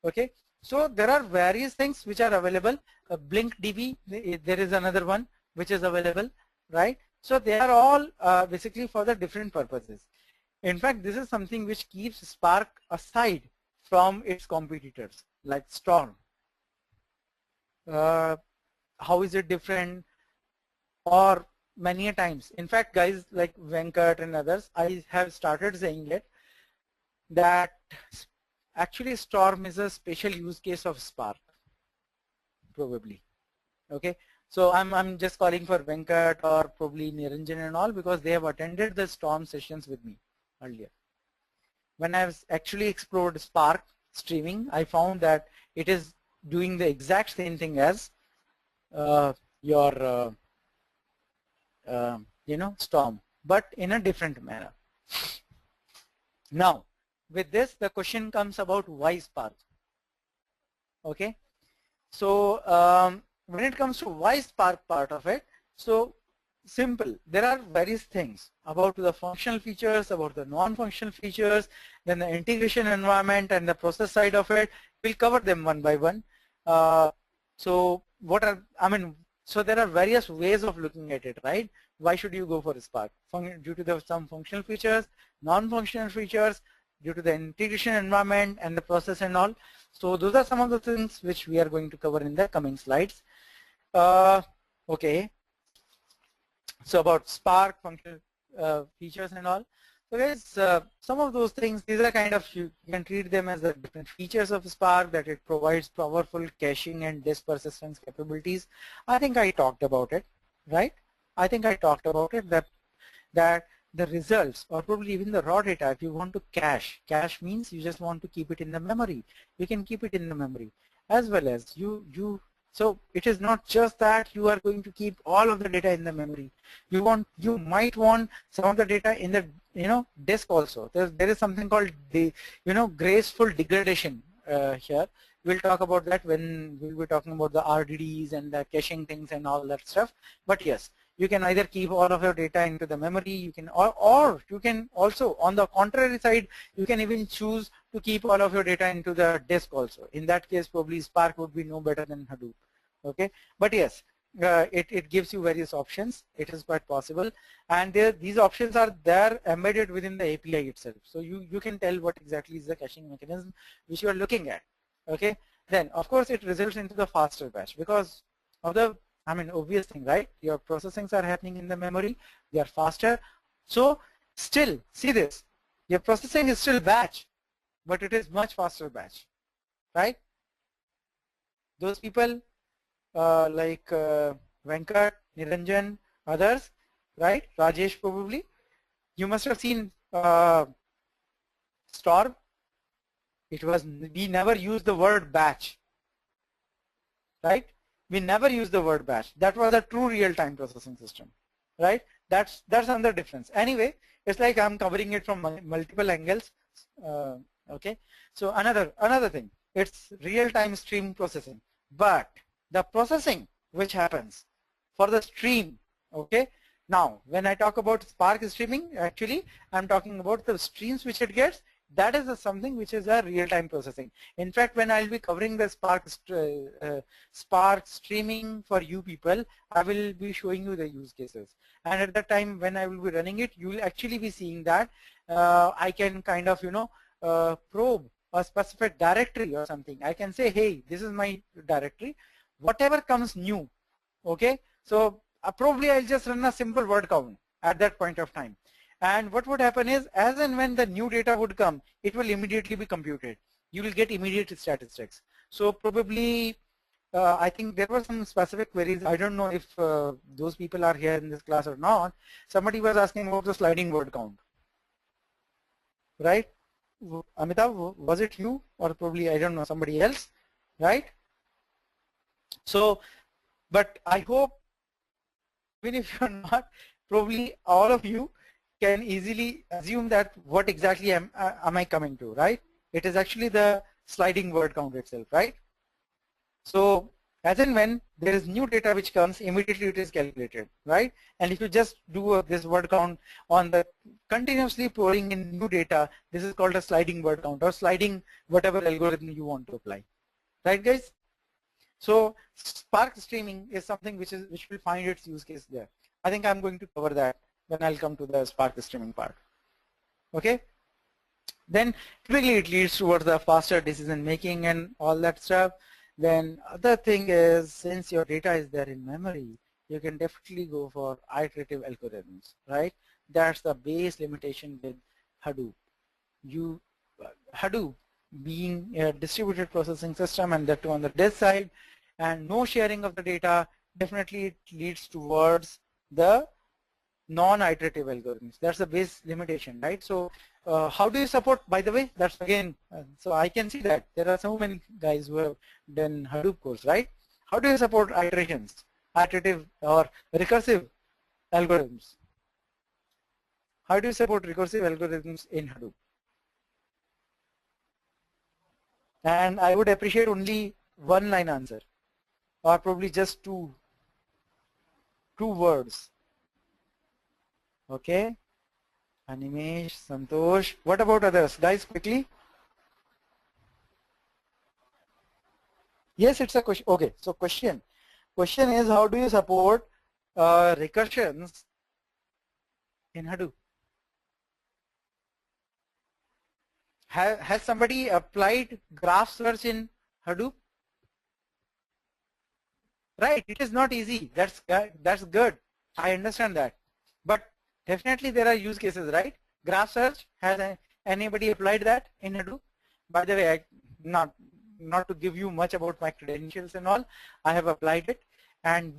Okay. So there are various things which are available. BlinkDB, there is another one which is available, right? So they are all basically for the different purposes. In fact, this is something which keeps Spark aside from its competitors like Storm. How is it different? Or many a times, in fact, guys like Venkat and others, I have started saying it, that actually Storm is a special use case of Spark, probably. Okay, so I'm just calling for Venkat or probably Niranjan and all, because they have attended the Storm sessions with me earlier. When I've actually explored Spark streaming, I found that it is doing the exact same thing as your you know, Storm, but in a different manner. Now, with this, the question comes about why Spark. Okay, so when it comes to why Spark part of it, so simple. There are various things about the functional features, about the non-functional features, then the integration environment and the process side of it. We'll cover them one by one. So what are, I mean, so there are various ways of looking at it, right? Why should you go for a Spark? Due to some functional features, non-functional features, due to the integration environment and the process and all. So those are some of the things which we are going to cover in the coming slides. Okay. So about Spark functional features and all. So guys, some of those things, these are kind of, you can treat them as the different features of Spark, that it provides powerful caching and disk persistence capabilities. I think I talked about it, right? I think I talked about it, that the results, or probably even the raw data, if you want to cache means you just want to keep it in the memory. You can keep it in the memory, as well as so it is not just that you are going to keep all of the data in the memory. You might want some of the data in the, you know, disk also. There is something called the, you know, graceful degradation here. We'll talk about that when we'll be talking about the RDDs and the caching things and all that stuff. But yes, you can either keep all of your data into the memory, you can, or you can also, on the contrary side, you can even choose to keep all of your data into the disk also. In that case, probably Spark would be no better than Hadoop. Okay, but yes, it gives you various options. It is quite possible, and these options are there embedded within the API itself. So you can tell what exactly is the caching mechanism which you are looking at. Okay, then of course it results into the faster batch because of the, I mean, obvious thing, right? Your processings are happening in the memory, they are faster. So still, see this, your processing is still batch, but it is much faster batch, right? Those people like Venkat, Niranjan, others, right? Rajesh probably. You must have seen Storm. We never used the word batch, right? We never used the word batch. That was a true real-time processing system, right? That's another difference. Anyway, it's like I'm covering it from multiple angles. Okay. So another thing, it's real-time stream processing, but the processing which happens for the stream, okay? Now, when I talk about Spark streaming, actually, I'm talking about the streams which it gets. That is something which is a real-time processing. In fact, when I'll be covering the Spark streaming for you people, I will be showing you the use cases. And at that time, when I will be running it, you will actually be seeing that I can kind of, you know, probe a specific directory or something. I can say, hey, this is my directory. Whatever comes new, okay, so probably I'll just run a simple word count at that point of time, and what would happen is, as and when the new data would come, it will immediately be computed. You will get immediate statistics. So probably I think there were some specific queries. I don't know if those people are here in this class or not. Somebody was asking about the sliding word count, right? Amitav, was it you, or probably, I don't know, somebody else, right? So, but I hope, even if you're not, probably all of you can easily assume that what exactly am I coming to, right? It is actually the sliding word count itself, right? So As in when there is new data which comes, immediately it is calculated, right? And if you just do this word count on the continuously pouring in new data, this is called a sliding word count or sliding whatever algorithm you want to apply, right guys? So Spark streaming is something which will find its use case there. I think I'm going to cover that when I'll come to the Spark streaming part. Okay. Then typically it leads towards the faster decision making and all that stuff. Then other thing is, since your data is there in memory, you can definitely go for iterative algorithms, right? That's the base limitation with Hadoop. Hadoop being a distributed processing system, and that too on the disk side, and no sharing of the data, definitely it leads towards the non-iterative algorithms. That's the base limitation, right? So how do you support, by the way, that's again, so I can see that there are so many guys who have done Hadoop course, right? How do you support iterations, iterative or recursive algorithms? How do you support recursive algorithms in Hadoop? And I would appreciate only one line answer, or probably just two words. Okay, Animesh, Santosh. What about others? Guys, quickly. Yes, it's a question. Okay, so question is, how do you support recursions in Hadoop? Has somebody applied graph search in Hadoop? Right, it is not easy. That's good. I understand that. But definitely there are use cases, right? Graph search, has anybody applied that in Hadoop? By the way, not to give you much about my credentials and all, I have applied it, and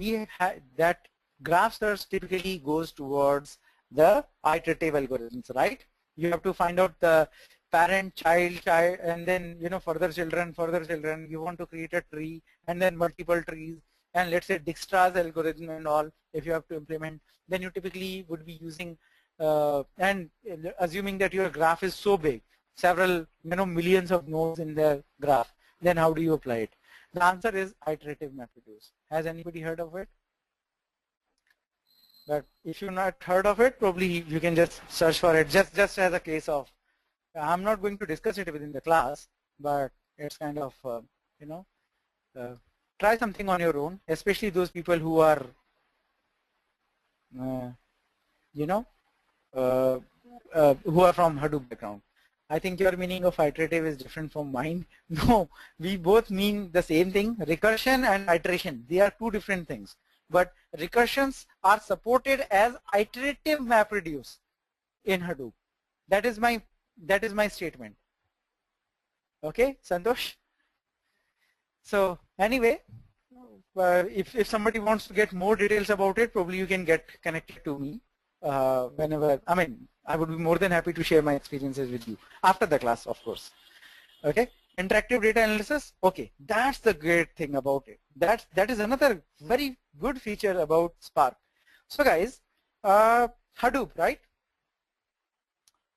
that graph search typically goes towards the iterative algorithms, right? You have to find out the parent, child, and then further children. You want to create a tree and then multiple trees, and let's say Dijkstra's algorithm and all. If you have to implement, then you typically would be using and assuming that your graph is so big, several millions of nodes in the graph, then how do you apply it? The answer is iterative MapReduce. Has anybody heard of it? But if you've not heard of it, probably you can just search for it, just as a case of, I'm not going to discuss it within the class, but it's kind of try something on your own, especially those people who are who are from Hadoop background. I think your meaning of iterative is different from mine. No, we both mean the same thing. Recursion and iteration, they are two different things. But recursions are supported as iterative MapReduce in Hadoop. That is my statement. Okay, Santosh? So anyway, if somebody wants to get more details about it, probably you can get connected to me whenever. I mean, I would be more than happy to share my experiences with you after the class, of course. Okay, interactive data analysis. Okay, that's the great thing about it. That is another very good feature about Spark. So guys, Hadoop, right?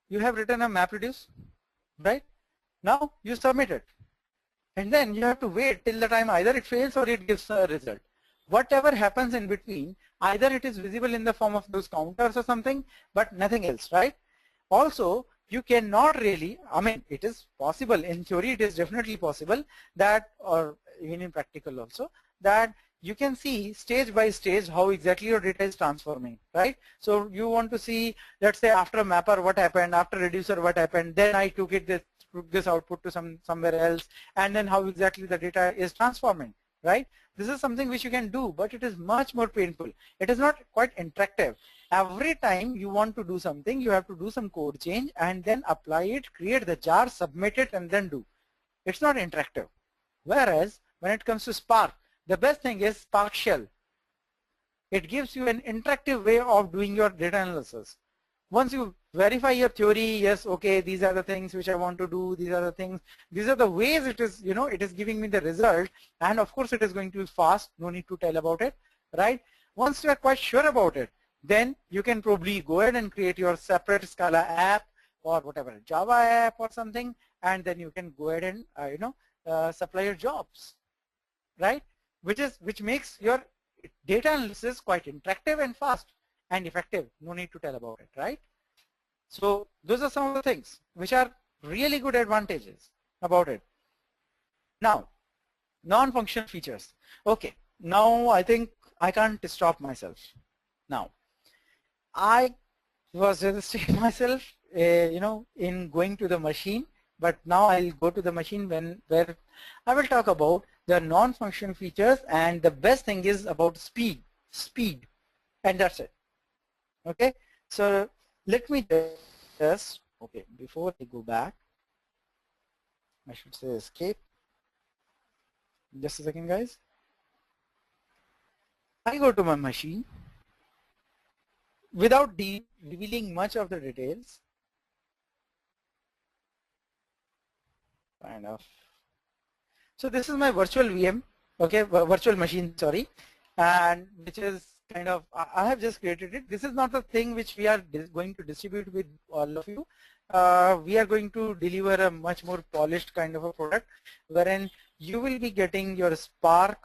You have written a MapReduce, right? Now you submit it. And then you have to wait till the time either it fails or it gives a result. Whatever happens in between, either it is visible in the form of those counters or something, but nothing else, right? Also, you cannot really, I mean, it is possible, in theory it is definitely possible that, or even in practical also, that you can see stage by stage how exactly your data is transforming, right? So you want to see, let's say after mapper what happened, after reducer what happened, then I took this output to somewhere else, and then how exactly the data is transforming, right? This is something which you can do, but it is much more painful. It is not quite interactive. Every time you want to do something, you have to do some code change and then apply it, create the jar, submit it, and then do. It's not interactive. Whereas when it comes to Spark, the best thing is Spark Shell. It gives you an interactive way of doing your data analysis. Once you verify your theory, yes, okay, these are the things which I want to do, these are the things, these are the ways it is, it is giving me the result, and of course it is going to be fast, no need to tell about it, right? Once you are quite sure about it, then you can probably go ahead and create your separate Scala app or whatever, Java app or something, and then you can go ahead and, supply your jobs, right? which makes your data analysis quite interactive and fast and effective. No need to tell about it, right? So those are some of the things which are really good advantages about it. Now, non-functional features. Okay, now I think I can't stop myself. Now, I was resisting myself, in going to the machine, but now I'll go to the machine where I will talk about the non-functional features, and the best thing is about speed, and that's it. Okay, so let me just, okay, before I go back, I should say escape. Just a second, guys. I go to my machine without revealing much of the details. Kind of. So this is my virtual VM, okay, virtual machine, sorry, and which is kind of, I have just created it. This is not the thing which we are going to distribute with all of you. We are going to deliver a much more polished kind of a product, wherein you will be getting your Spark,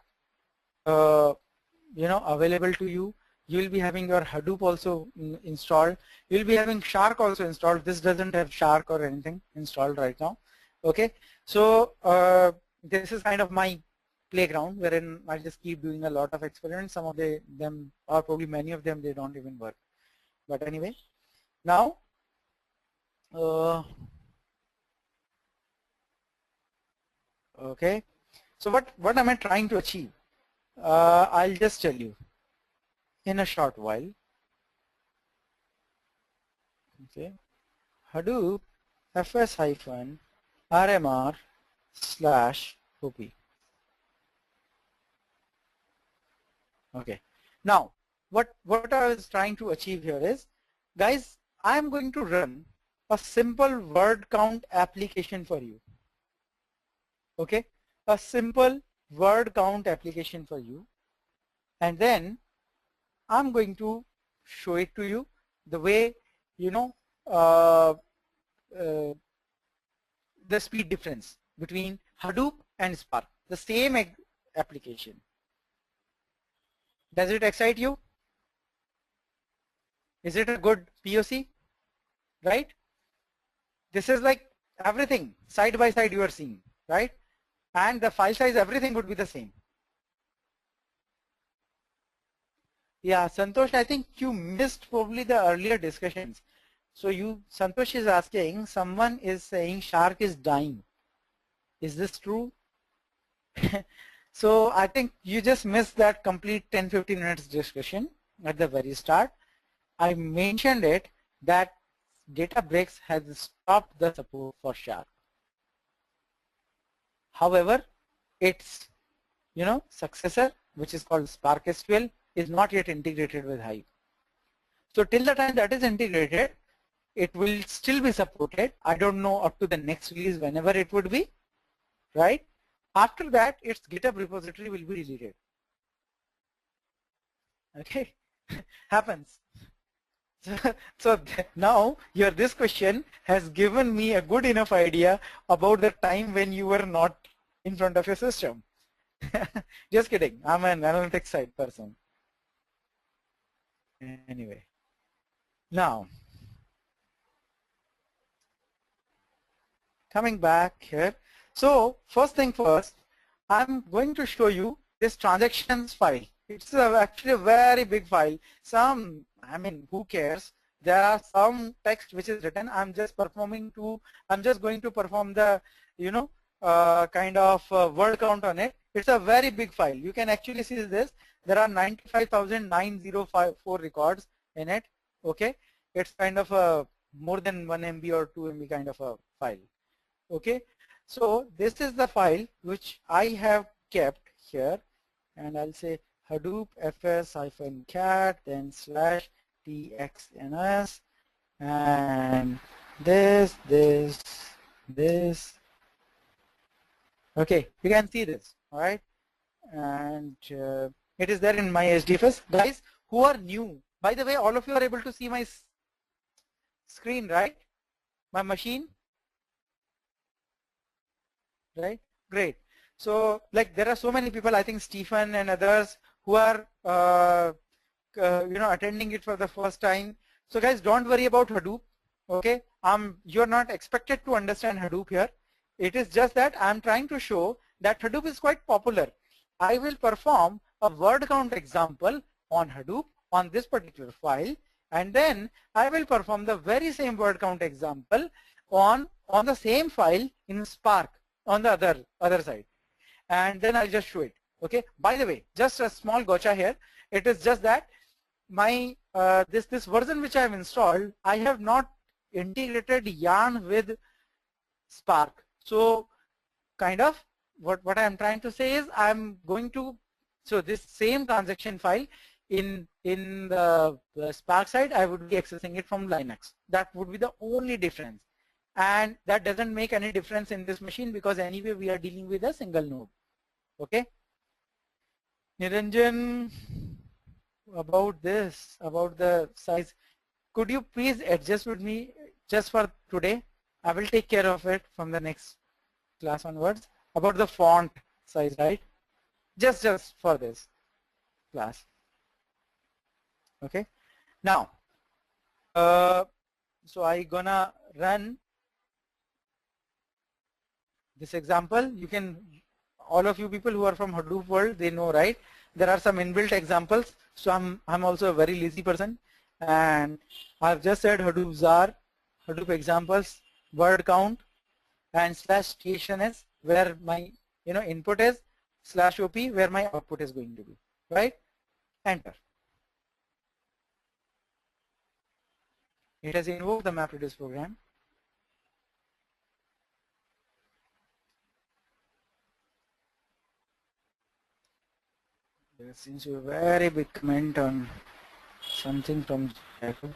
available to you. You will be having your Hadoop also installed. You will be having Shark also installed. This doesn't have Shark or anything installed right now. Okay, so this is kind of my playground wherein I just keep doing a lot of experiments. Some of them, or probably many of them, they don't even work. But anyway, now okay, so what am I trying to achieve? I'll just tell you in a short while. Okay, Hadoop fs-rmr/op. Okay, now what I was trying to achieve here is, guys, I'm going to run a simple word count application for you. Okay, a simple word count application for you, and then I'm going to show it to you the way, the speed difference between Hadoop and Spark, the same application. Does it excite you? Is it a good POC? Right? This is like everything side by side you are seeing, right? And the file size, everything would be the same. Yeah, Santosh, I think you missed probably the earlier discussions. So Santosh is asking, someone is saying Shark is dying. Is this true? So I think you just missed that complete 10-15 minutes discussion at the very start. I mentioned it that Databricks has stopped the support for Shark. However, its successor, which is called Spark SQL, is not yet integrated with Hive. So till the time that is integrated, it will still be supported. I don't know up to the next release whenever it would be, right? After that, its GitHub repository will be deleted. Okay, happens. So now this question has given me a good enough idea about the time when you were not in front of your system. Just kidding. I'm an analytics side person. Anyway, now coming back here. So first thing first, I'm going to show you this transactions file. It's actually a very big file. Who cares? There are some text which is written. I'm just going to perform the, kind of word count on it. It's a very big file. You can actually see this. There are 95,904 records in it. Okay, it's kind of a more than 1 MB or 2 MB kind of a file. Okay, so this is the file which I have kept here, and I'll say Hadoop fs-cat then /txns and this. Okay, you can see this, all right, and it is there in my HDFS. Guys who are new, by the way, all of you are able to see my screen, right? My machine, right? Great. So like there are so many people, I think Stephen and others, who are attending it for the first time. So guys, don't worry about Hadoop. Okay, you're not expected to understand Hadoop here. It is just that I'm trying to show that Hadoop is quite popular. I will perform a word count example on Hadoop on this particular file, and then I will perform the very same word count example on the same file in Spark on the other side, and then I'll just show it. Okay. By the way, just a small gotcha here. It is just that my this version which I have installed, I have not integrated Yarn with Spark. So kind of what I am trying to say is I'm going to, so this same transaction file in the Spark side, I would be accessing it from Linux. That would be the only difference. And that doesn't make any difference in this machine because anyway we are dealing with a single node. Okay. Niranjan, about this, about the size, could you please adjust with me just for today? I will take care of it from the next class onwards. About the font size, right? Just for this class. Okay. Now, so I gonna run this example. You can, all of you people who are from Hadoop world, they know, right? There are some inbuilt examples. So I'm also a very lazy person, and I've just said Hadoop ZAR, Hadoop examples, word count, and /TSNS where my input is, /OP where my output is going to be, right? Enter. It has invoked the MapReduce program. There seems to be a very big comment on something from Jacob.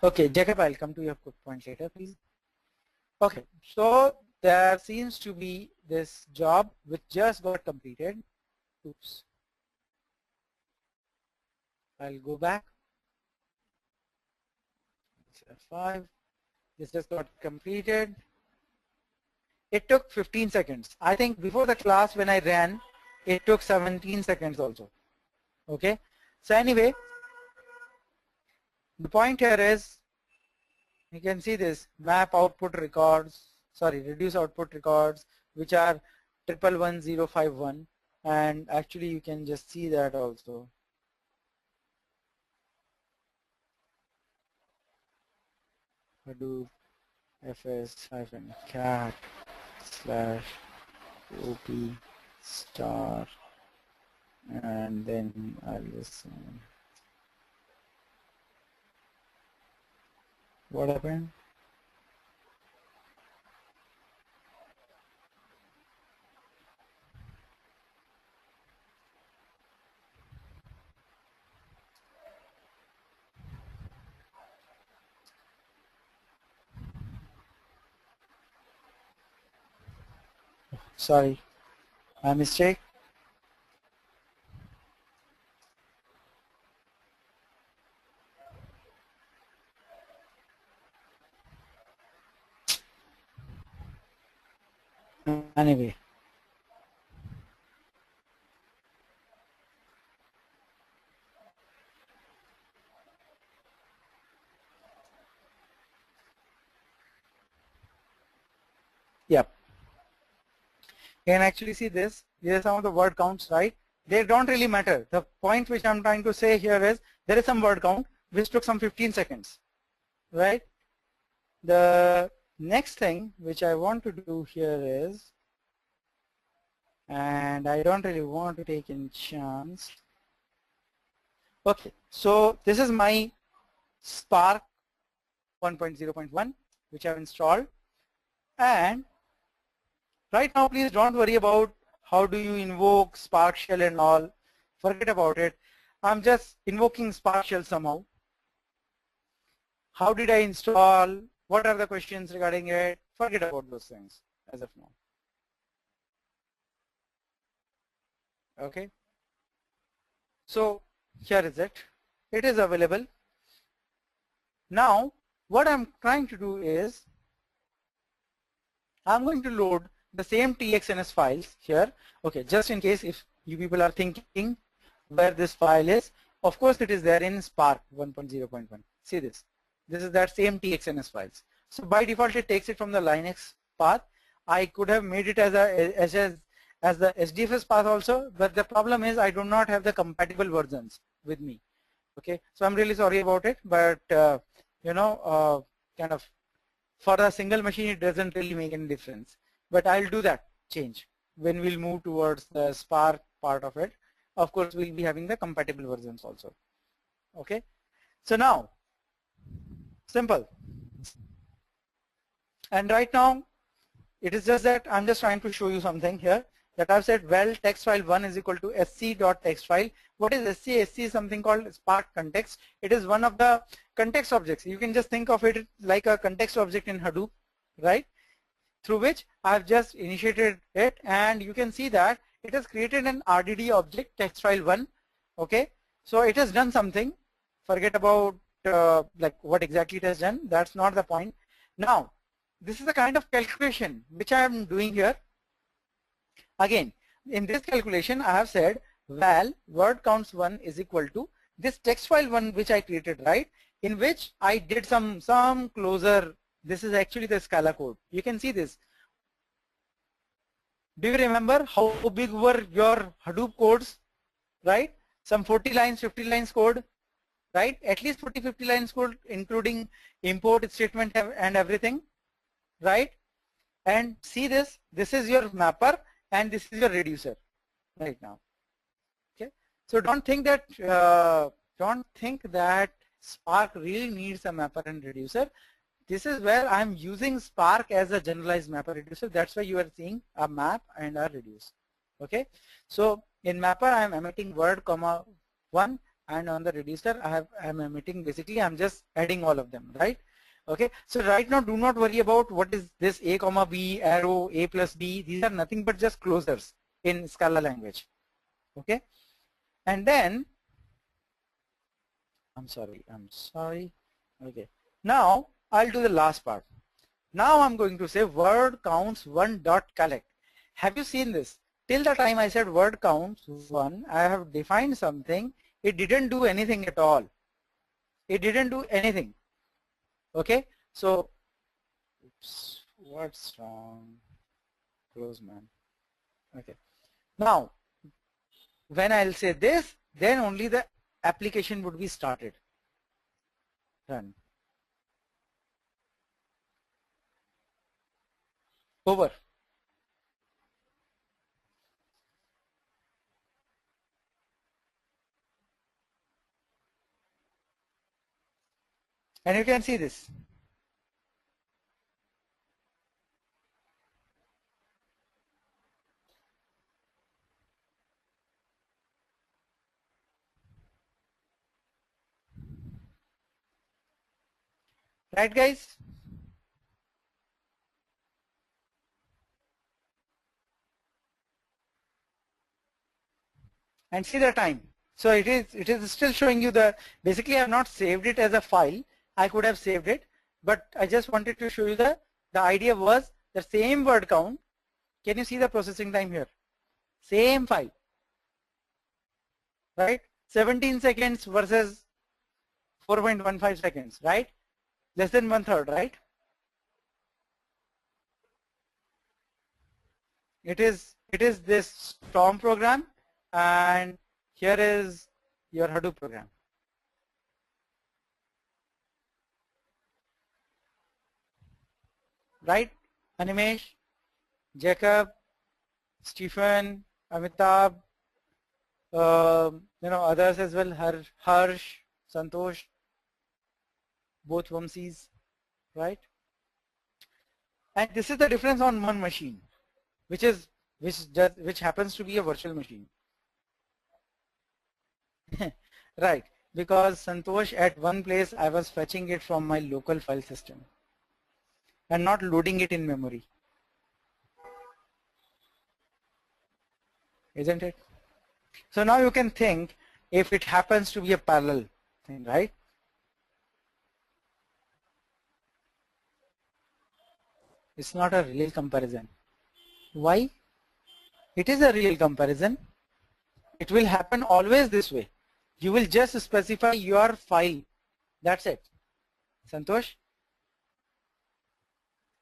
Okay, Jacob, I'll come to your point later, please. Okay, so there seems to be this job which just got completed. Oops. I'll go back. F5. This just got completed. It took 15 seconds. I think before the class when I ran, it took 17 seconds also. Okay. So anyway, the point here is, you can see this map output records, sorry, reduce output records, which are 111051, and actually you can just see that also. Hadoop fs-cat /op star, and then I'll just what happened? Sorry, my mistake. Anyway. Yep. You can actually see this. These are some of the word counts, right? They don't really matter. The point which I'm trying to say here is there is some word count which took some 15 seconds, right? The next thing which I want to do here is, and I don't really want to take any chance. Okay, so this is my Spark 1.0.1 which I've installed, and right now please don't worry about how do you invoke Spark Shell and all. Forget about it. I'm just invoking Spark Shell somehow. How did I install? What are the questions regarding it? Forget about those things as of now. Okay. So here is it. It is available. Now what I'm trying to do is I'm going to load the same txns files here. Okay, just in case if you people are thinking where this file is, of course it is there in Spark 1.0.1. See this. This is that same txns files. So by default it takes it from the Linux path. I could have made it as the SDFS path also, but the problem is I do not have the compatible versions with me. Okay, so I'm really sorry about it, but you know, kind of for a single machine it doesn't really make any difference. But I'll do that change when we'll move towards the Spark part of it. Of course, we'll be having the compatible versions also. Okay, so now simple. And right now, it is just that I'm just trying to show you something here that I've said, well, text file 1 is equal to sc.text file. What is sc? Sc is something called Spark context. It is one of the context objects. You can just think of it like a context object in Hadoop, right? Through which I've just initiated it, and you can see that it has created an RDD object, text file 1. Okay, so it has done something. Forget about like what exactly it has done. That's not the point. Now, this is the kind of calculation which I am doing here. Again, in this calculation, I have said val word counts 1 is equal to this text file 1 which I created, right? In which I did some closer. This is actually the Scala code. You can see this. Do you remember how big were your Hadoop codes, right? Some 40 lines, 50 lines code, right? At least 40, 50 lines code, including import statement and everything, right? And see this. This is your mapper and this is your reducer right now. Okay. So don't think that Spark really needs a mapper and reducer. This is where I'm using Spark as a generalized mapper reducer. That's why you are seeing a map and a reduce. Okay. So in mapper I'm emitting word comma 1, and on the reducer I'm emitting, basically I'm just adding all of them, right? Okay, so right now do not worry about what is this a comma b, arrow, a plus b. These are nothing but just closures in Scala language. Okay, and then I'm sorry. Okay, now I'll do the last part. Now I'm going to say word counts 1 dot collect. Have you seen this? Till the time I said word counts 1, I have defined something. It didn't do anything at all. It didn't do anything. Okay, so oops, what's wrong? Close, man. Okay, now when I'll say this, then only the application would be started. Run. Over. And you can see this. Right, guys? And see the time. So it is still showing you the, basically I have not saved it as a file. I could have saved it, but I just wanted to show you the idea was the same word count. Can you see the processing time here? Same file, right? 17 seconds versus 4.15 seconds, right? Less than 1/3, right? It is this Storm program, and here is your Hadoop program. Right? Animesh, Jacob, Stephen, Amitabh, you know, others as well, Harsh, Santosh, both Vamsis, right? And this is the difference on one machine, which happens to be a virtual machine. Right, because Santosh, at one place I was fetching it from my local file system and not loading it in memory. Isn't it? So now you can think if it happens to be a parallel thing, right? It's not a real comparison. Why? It is a real comparison. It will happen always this way. You will just specify your file. That's it. Santosh?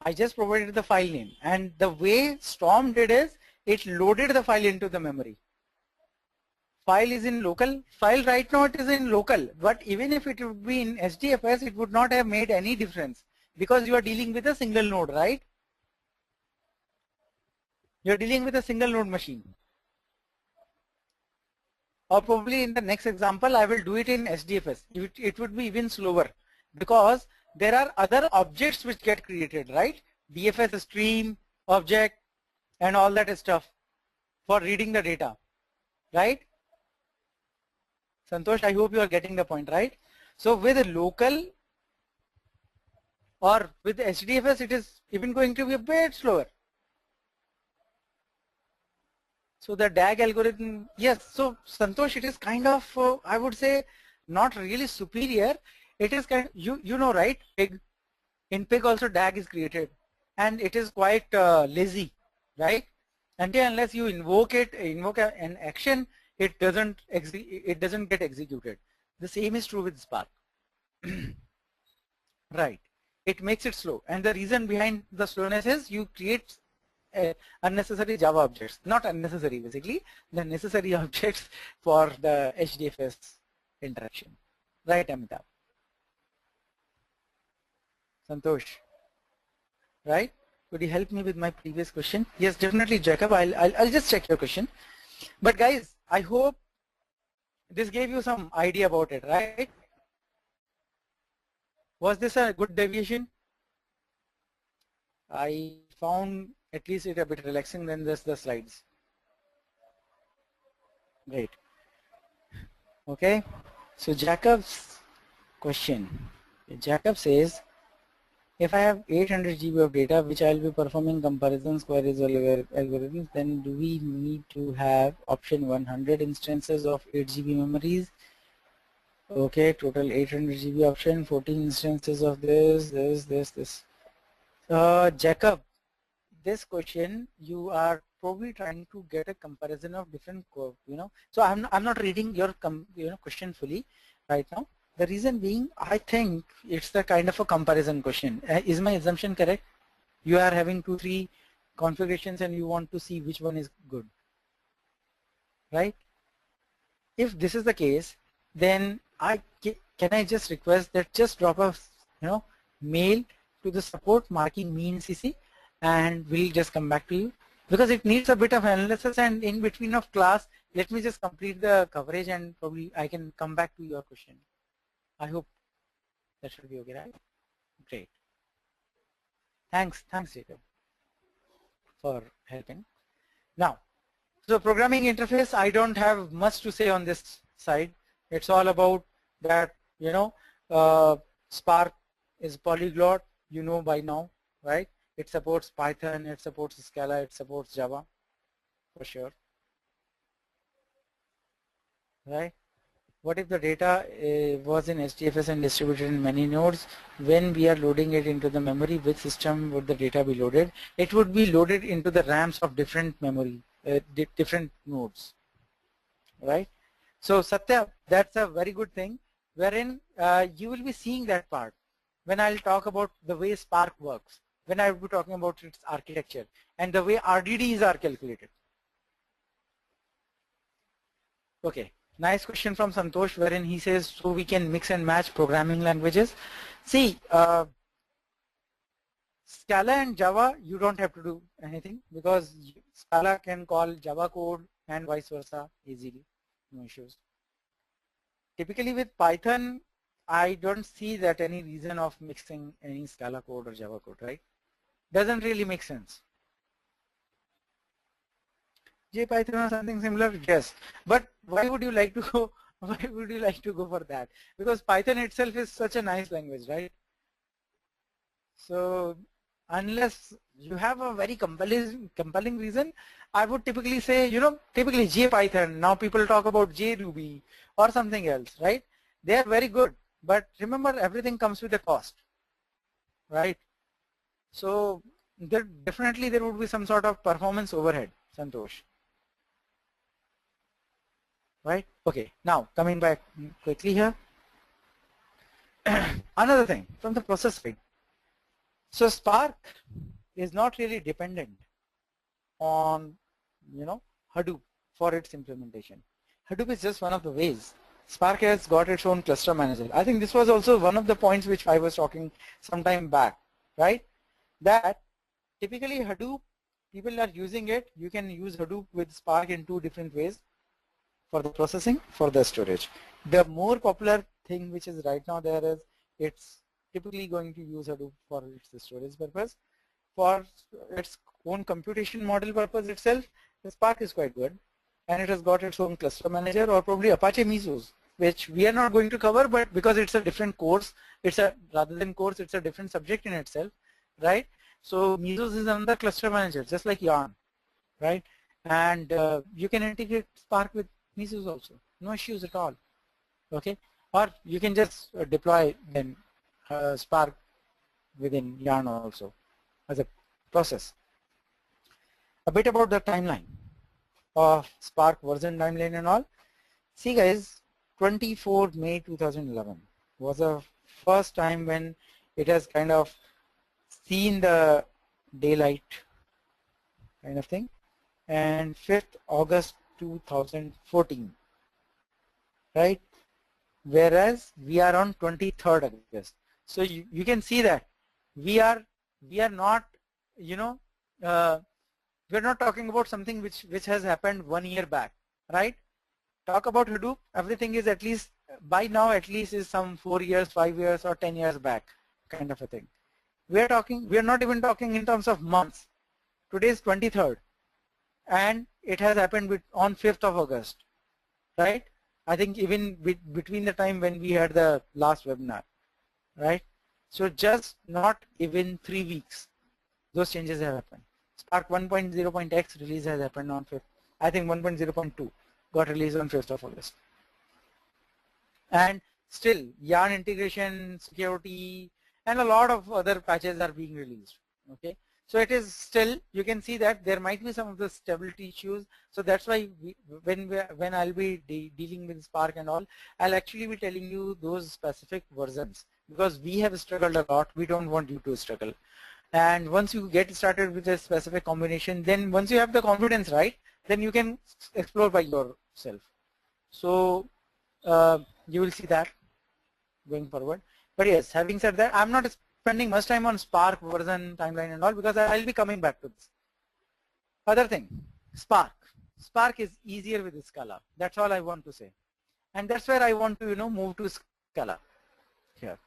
I just provided the file name, and the way Storm did is it loaded the file into the memory. File is in local. File right now it is in local, but even if it would be in HDFS, it would not have made any difference because you are dealing with a single node, right? You are dealing with a single node machine. Or probably in the next example, I will do it in HDFS. It would be even slower because there are other objects which get created, right? DFS stream, object, and all that stuff for reading the data, right? Santosh, I hope you are getting the point, right? So with local or with HDFS, it is even going to be a bit slower. So the DAG algorithm, yes. So Santosh, it is kind of, I would say, not really superior. It is kind of, you know, right? Pig. In Pig also DAG is created, and it is quite lazy, right? Until unless you invoke an action, it doesn't get executed. The same is true with Spark. Right. It makes it slow, and the reason behind the slowness is you create unnecessary Java objects, not unnecessary basically, the necessary objects for the HDFS interaction. Right, Amitabh? Santosh, right? Could you help me with my previous question? Yes, definitely, Jacob. I'll just check your question. But guys, I hope this gave you some idea about it, right? Was this a good deviation? I found at least it a bit relaxing than just the slides. Great. Okay. So Jacob's question. Jacob says, if I have 800 GB of data which I will be performing comparisons, queries, or algorithms, then do we need to have option 100 instances of 8 GB memories? Okay, total 800 GB option, 14 instances of this. Jacob, this question you are probably trying to get a comparison of different, so I'm not reading your question fully right now. The reason being, I think it's the kind of a comparison question. Is my assumption correct? You are having 2-3 configurations and you want to see which one is good, right? If this is the case, then can I just request that just drop a mail to the support marking me in CC, and we'll just come back to you, because it needs a bit of analysis, and in between of class, let me just complete the coverage and probably I can come back to your question. I hope that should be okay, right? Great. Thanks, Jacob, for helping. Now, so programming interface, I don't have much to say on this side. It's all about that, Spark is polyglot, by now, right? It supports Python, it supports Scala, it supports Java, for sure, right? What if the data was in HDFS and distributed in many nodes? When we are loading it into the memory, which system would the data be loaded? It would be loaded into the RAMs of different memory, different nodes, right? So Satya, that's a very good thing, wherein you will be seeing that part when I'll talk about the way Spark works, when I will be talking about its architecture and the way RDDs are calculated. Okay. Nice question from Santosh, wherein he says, so we can mix and match programming languages. See, Scala and Java, you don't have to do anything, because Scala can call Java code and vice versa easily, no issues. Typically with Python, I don't see that any reason of mixing any Scala code or Java code, right? Doesn't really make sense. JPython or something similar, yes. But why would you like to go? Why would you like to go for that? Because Python itself is such a nice language, right? So unless you have a very compelling reason, I would typically say, typically JPython. Now people talk about JRuby or something else, right? They are very good, but remember, everything comes with a cost, right? So definitely there would be some sort of performance overhead, Santosh. Right? Okay, now coming back quickly here. Another thing from the process side. So Spark is not really dependent on, Hadoop for its implementation. Hadoop is just one of the ways. Spark has got its own cluster manager. I think this was also one of the points which I was talking some time back, right? That typically Hadoop, people are using it. You can use Hadoop with Spark in two different ways, for the processing, for the storage. The more popular thing which is right now there is, it's typically going to use Hadoop for its storage purpose. For its own computation model purpose itself, the Spark is quite good, and it has got its own cluster manager, or probably Apache Mesos, which we are not going to cover, but because it's a different course, rather than course, it's a different subject in itself, right? So Mesos is another cluster manager, just like Yarn, right? And you can integrate Spark with Mesos also, no issues at all, okay? Or you can just deploy then Spark within Yarn also as a process. A bit about the timeline of Spark version timeline and all. See guys, 24 May 2011 was the first time when it has kind of seen the daylight kind of thing, and 5th August 2014, right? Whereas we are on 23rd August. So you can see that we are not, we're not talking about something which has happened 1 year back, right? Talk about Hadoop, everything is at least, by now at least is some 4 years, 5 years or 10 years back kind of a thing. We are not even talking in terms of months. Today is 23rd and it has happened on 5th of August, right? I think even between the time when we had the last webinar, right? So just not even 3 weeks, those changes have happened. Spark 1.0.x release has happened on 5th. I think 1.0.2 got released on 5th of August. And still Yarn integration, security, and a lot of other patches are being released, okay? So it is still, you can see that there might be some of the stability issues. So that's why when I'll be dealing with Spark and all, I'll actually be telling you those specific versions, because we have struggled a lot. We don't want you to struggle. And once you get started with a specific combination, then once you have the confidence, right, then you can explore by yourself. So you will see that going forward. But yes, having said that, I'm not spending much time on Spark version timeline and all, because I'll be coming back to this. Other thing, Spark is easier with Scala. That's all I want to say, and that's where I want to move to Scala here.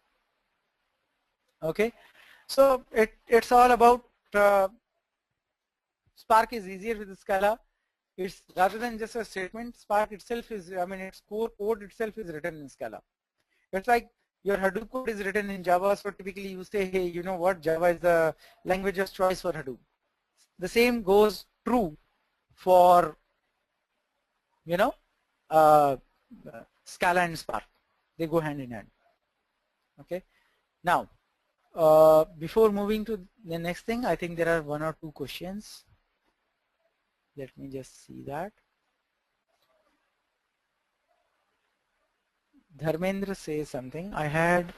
Okay, so it's all about Spark is easier with Scala. It's rather than just a statement. Spark itself is, its core code itself is written in Scala. It's like your Hadoop code is written in Java, so typically you say, hey, you know what, Java is the language of choice for Hadoop. The same goes true for, Scala and Spark. They go hand in hand. Okay. Now, before moving to the next thing, I think there are 1 or 2 questions. Let me just see that. Dharmendra says something. I had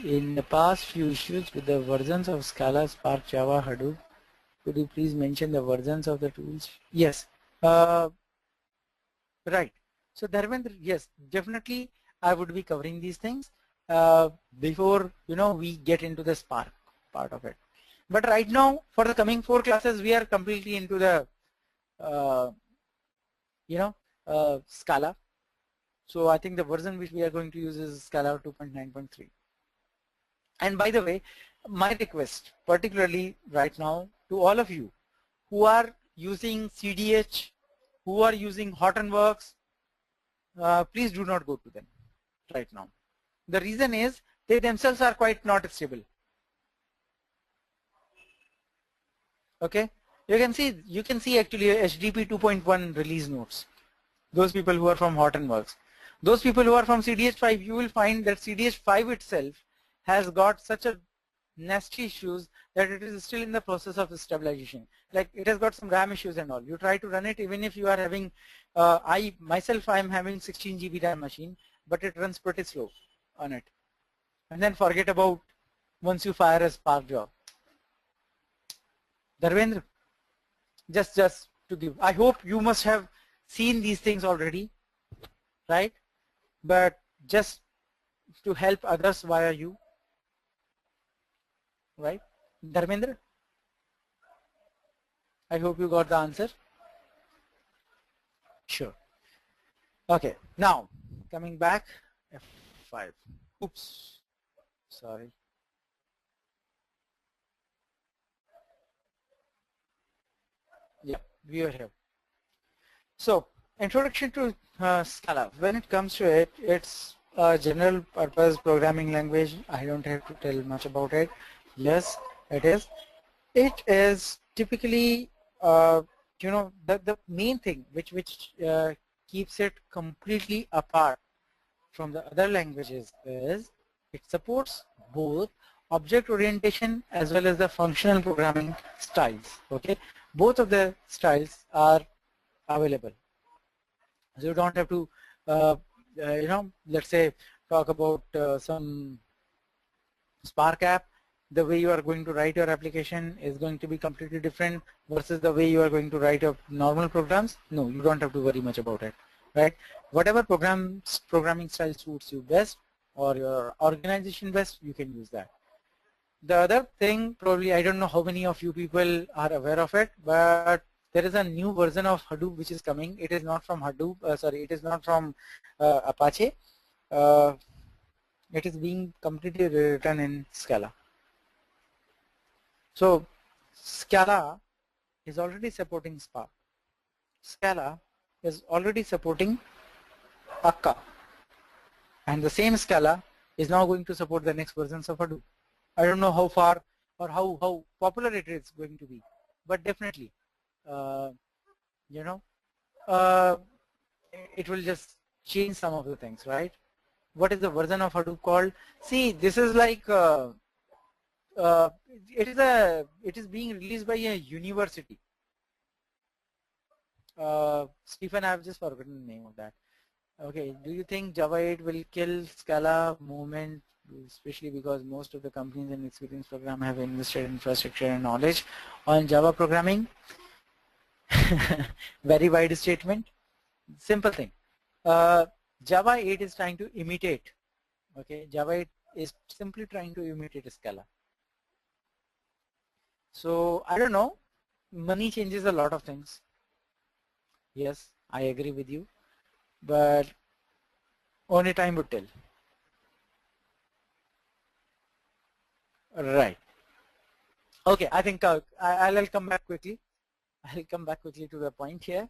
in the past few issues with the versions of Scala, Spark, Java, Hadoop. Could you please mention the versions of the tools? Yes. Right. So Dharmendra, yes, definitely I would be covering these things before we get into the Spark part of it. But right now, for the coming 4 classes, we are completely into the Scala. So I think the version which we are going to use is Scala 2.9.3. And by the way, my request, particularly right now, to all of you who are using CDH, who are using Hortonworks, please do not go to them right now. The reason is they themselves are quite not stable. Okay, you can see actually HDP 2.1 release notes. Those people who are from Hortonworks. Those people who are from CDH5, you will find that CDH5 itself has got such a nasty issues that it is still in the process of stabilization. Like it has got some RAM issues and all. You try to run it even if you are having, I am having 16 GB RAM machine, but it runs pretty slow on it. And then forget about once you fire a Spark job. Dharmendra, just to give, I hope you must have seen these things already, right? But just to help others via you, right? Dharmendra, I hope you got the answer. Sure. Okay, now coming back, F5. Oops, sorry. Yeah, we are here. So, introduction to Scala. When it comes to it, it's a general purpose programming language. I don't have to tell much about it. Yes, it is. It is typically, you know, the main thing which keeps it completely apart from the other languages is it supports both object orientation as well as the functional programming styles. Okay, both of the styles are available. So you don't have to, you know, let's say talk about some Spark app. The way you are going to write your application is going to be completely different versus the way you are going to write your normal programs. No, you don't have to worry much about it, right? Whatever programming style suits you best or your organization best, you can use that. The other thing, probably I don't know how many of you people are aware of it, but there is a new version of Hadoop which is coming. It is not from Hadoop, it is not from Apache. It is being completely rewritten in Scala. So Scala is already supporting Spark. Scala is already supporting Akka. And the same Scala is now going to support the next versions of Hadoop. I don't know how far or how popular it is going to be, but definitely, you know, it will just change some of the things, right? What is the version of Hadoop called? See, this is like it is being released by a university. Stephen, I have just forgotten the name of that. Okay, do you think Java 8 will kill Scala movement, especially because most of the companies in experience program have invested in infrastructure and knowledge on Java programming? Very wide statement. Simple thing. Java 8 is trying to imitate. Okay, Java 8 is simply trying to imitate Scala. So I don't know. Money changes a lot of things. Yes, I agree with you, but only time would tell. Right. Okay, I think I'll come back quickly. I'll come back quickly to the point here.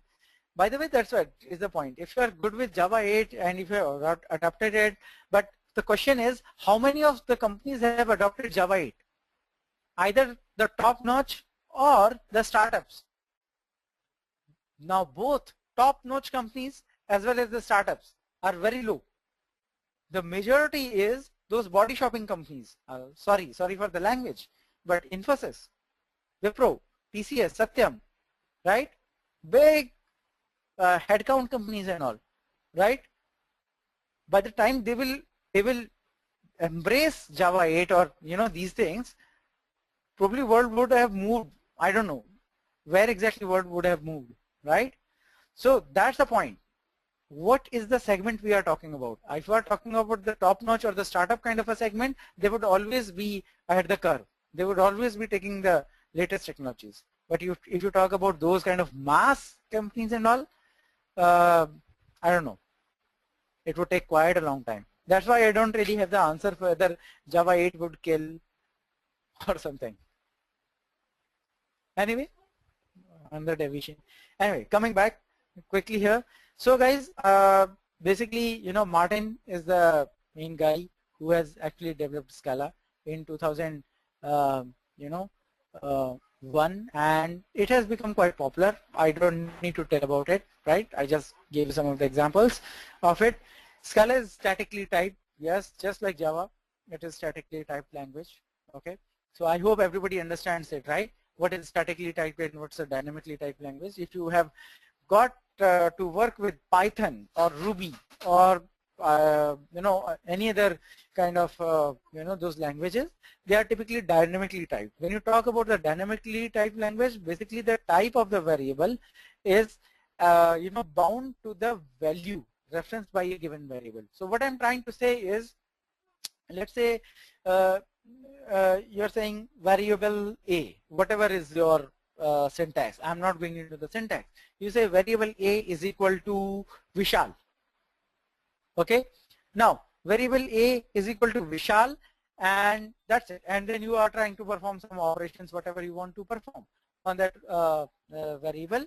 By the way, that's what is the point. If you are good with Java 8 and if you have adopted it, but the question is, how many of the companies have adopted Java 8? Either the top-notch or the startups. Now both top-notch companies as well as the startups are very low. The majority is those body shopping companies. Sorry for the language, but Infosys, Wipro, TCS, Satyam, right? Big headcount companies and all, right? By the time they will embrace Java 8 or these things, probably world would have moved. I don't know where exactly world would have moved, right? So that's the point. What is the segment we are talking about? If we are talking about the top notch or the startup kind of a segment, they would always be ahead the curve. They would always be taking the latest technologies. But if you talk about those kind of mass companies and all, I don't know. It would take quite a long time. That's why I don't really have the answer for whether Java 8 would kill or something. Anyway, another deviation. Anyway, coming back quickly here. So guys, basically, Martin is the main guy who has actually developed Scala in 2001, and it has become quite popular. I don't need to tell about it, right? I just gave some of the examples of it. Scala is statically typed, yes, just like Java. It is statically typed language, okay? So I hope everybody understands it, right? What is statically typed and what's a dynamically typed language. If you have got to work with Python or Ruby or any other kind of those languages, they are typically dynamically typed. When you talk about the dynamically typed language, basically the type of the variable is bound to the value referenced by a given variable. So what I'm trying to say is, let's say you're saying variable A, whatever is your syntax. I'm not going into the syntax. You say variable A is equal to Vishal. Okay. Now variable A is equal to Vishal, and that's it. And then you are trying to perform some operations, whatever you want to perform on that variable.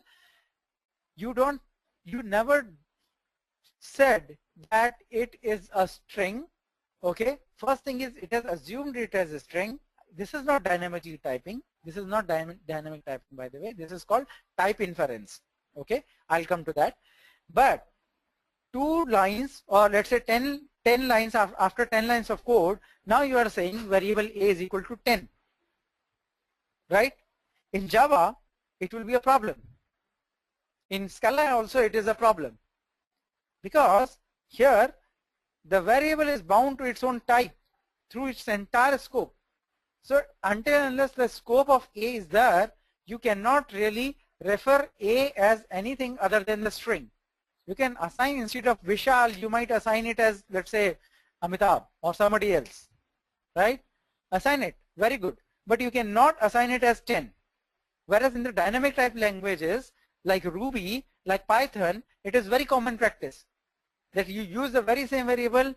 You never said that it is a string. Okay. First thing is, it has assumed it as a string. This is not dynamically typing. This is not dynamic typing, by the way. This is called type inference. Okay. I'll come to that. But 2 lines, or let's say 10 lines, after 10 lines of code, now you are saying variable A is equal to 10. Right? In Java, it will be a problem. In Scala also it is a problem. Because here the variable is bound to its own type through its entire scope. So until unless the scope of A is there, you cannot really refer A as anything other than the string. You can assign, instead of Vishal, you might assign it as, let's say, Amitabh or somebody else, right? Assign it, very good. But you cannot assign it as 10. Whereas in the dynamic type languages like Ruby, like Python, it is very common practice that you use the very same variable.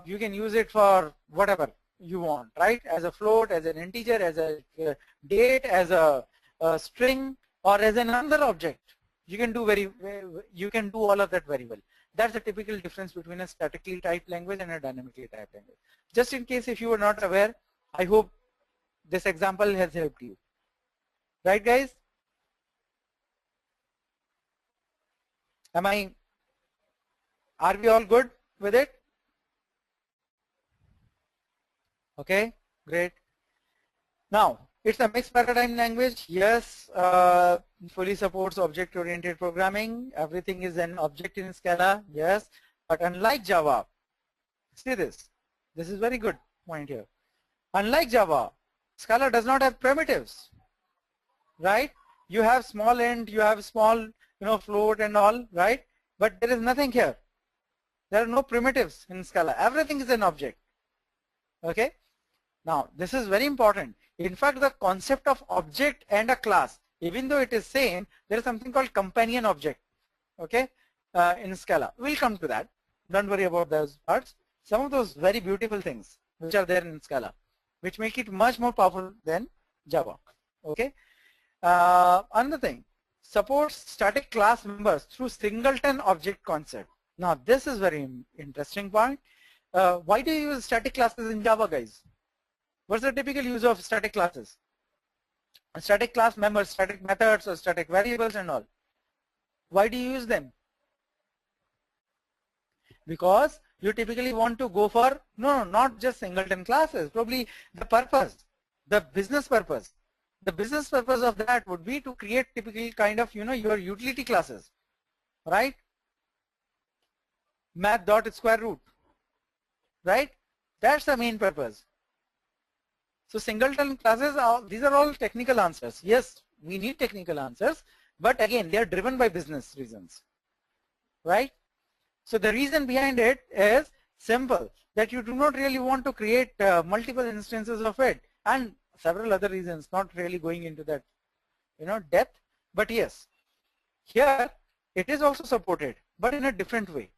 You can use it for whatever you want, right? As a float, as an integer, as a date, as a string, or as another object. You can do all of that very well. That's the typical difference between a statically typed language and a dynamically typed language. Just in case if you were not aware, I hope this example has helped you. Right, guys? Are we all good with it? Okay, great. Now, it's a mixed paradigm language. Yes, fully supports object-oriented programming. Everything is an object in Scala. Yes, but unlike Java, see this. This is very good point here. Unlike Java, Scala does not have primitives, right? You have small int, you have small, float and all, right? But there is nothing here. There are no primitives in Scala. Everything is an object. Okay. Now, this is very important. In fact, the concept of object and a class, even though it is same, there is something called companion object, okay, in Scala. We'll come to that. Don't worry about those parts. Some of those very beautiful things which are there in Scala, which make it much more powerful than Java, okay. Another thing, supports static class members through singleton object concept. Now, this is very interesting point. Why do you use static classes in Java, guys? What's the typical use of static classes? Static class members, static methods, or static variables and all. Why do you use them? Because you typically want to go for, no, not just singleton classes, probably the purpose, the business purpose. The business purpose of that would be to create typically kind of, your utility classes, right? Math.square root, right? That's the main purpose. So singleton classes, these are all technical answers. Yes, we need technical answers, but again, they are driven by business reasons, right? So the reason behind it is simple, that you do not really want to create multiple instances of it, and several other reasons, not really going into that, depth. But yes, here it is also supported, but in a different way.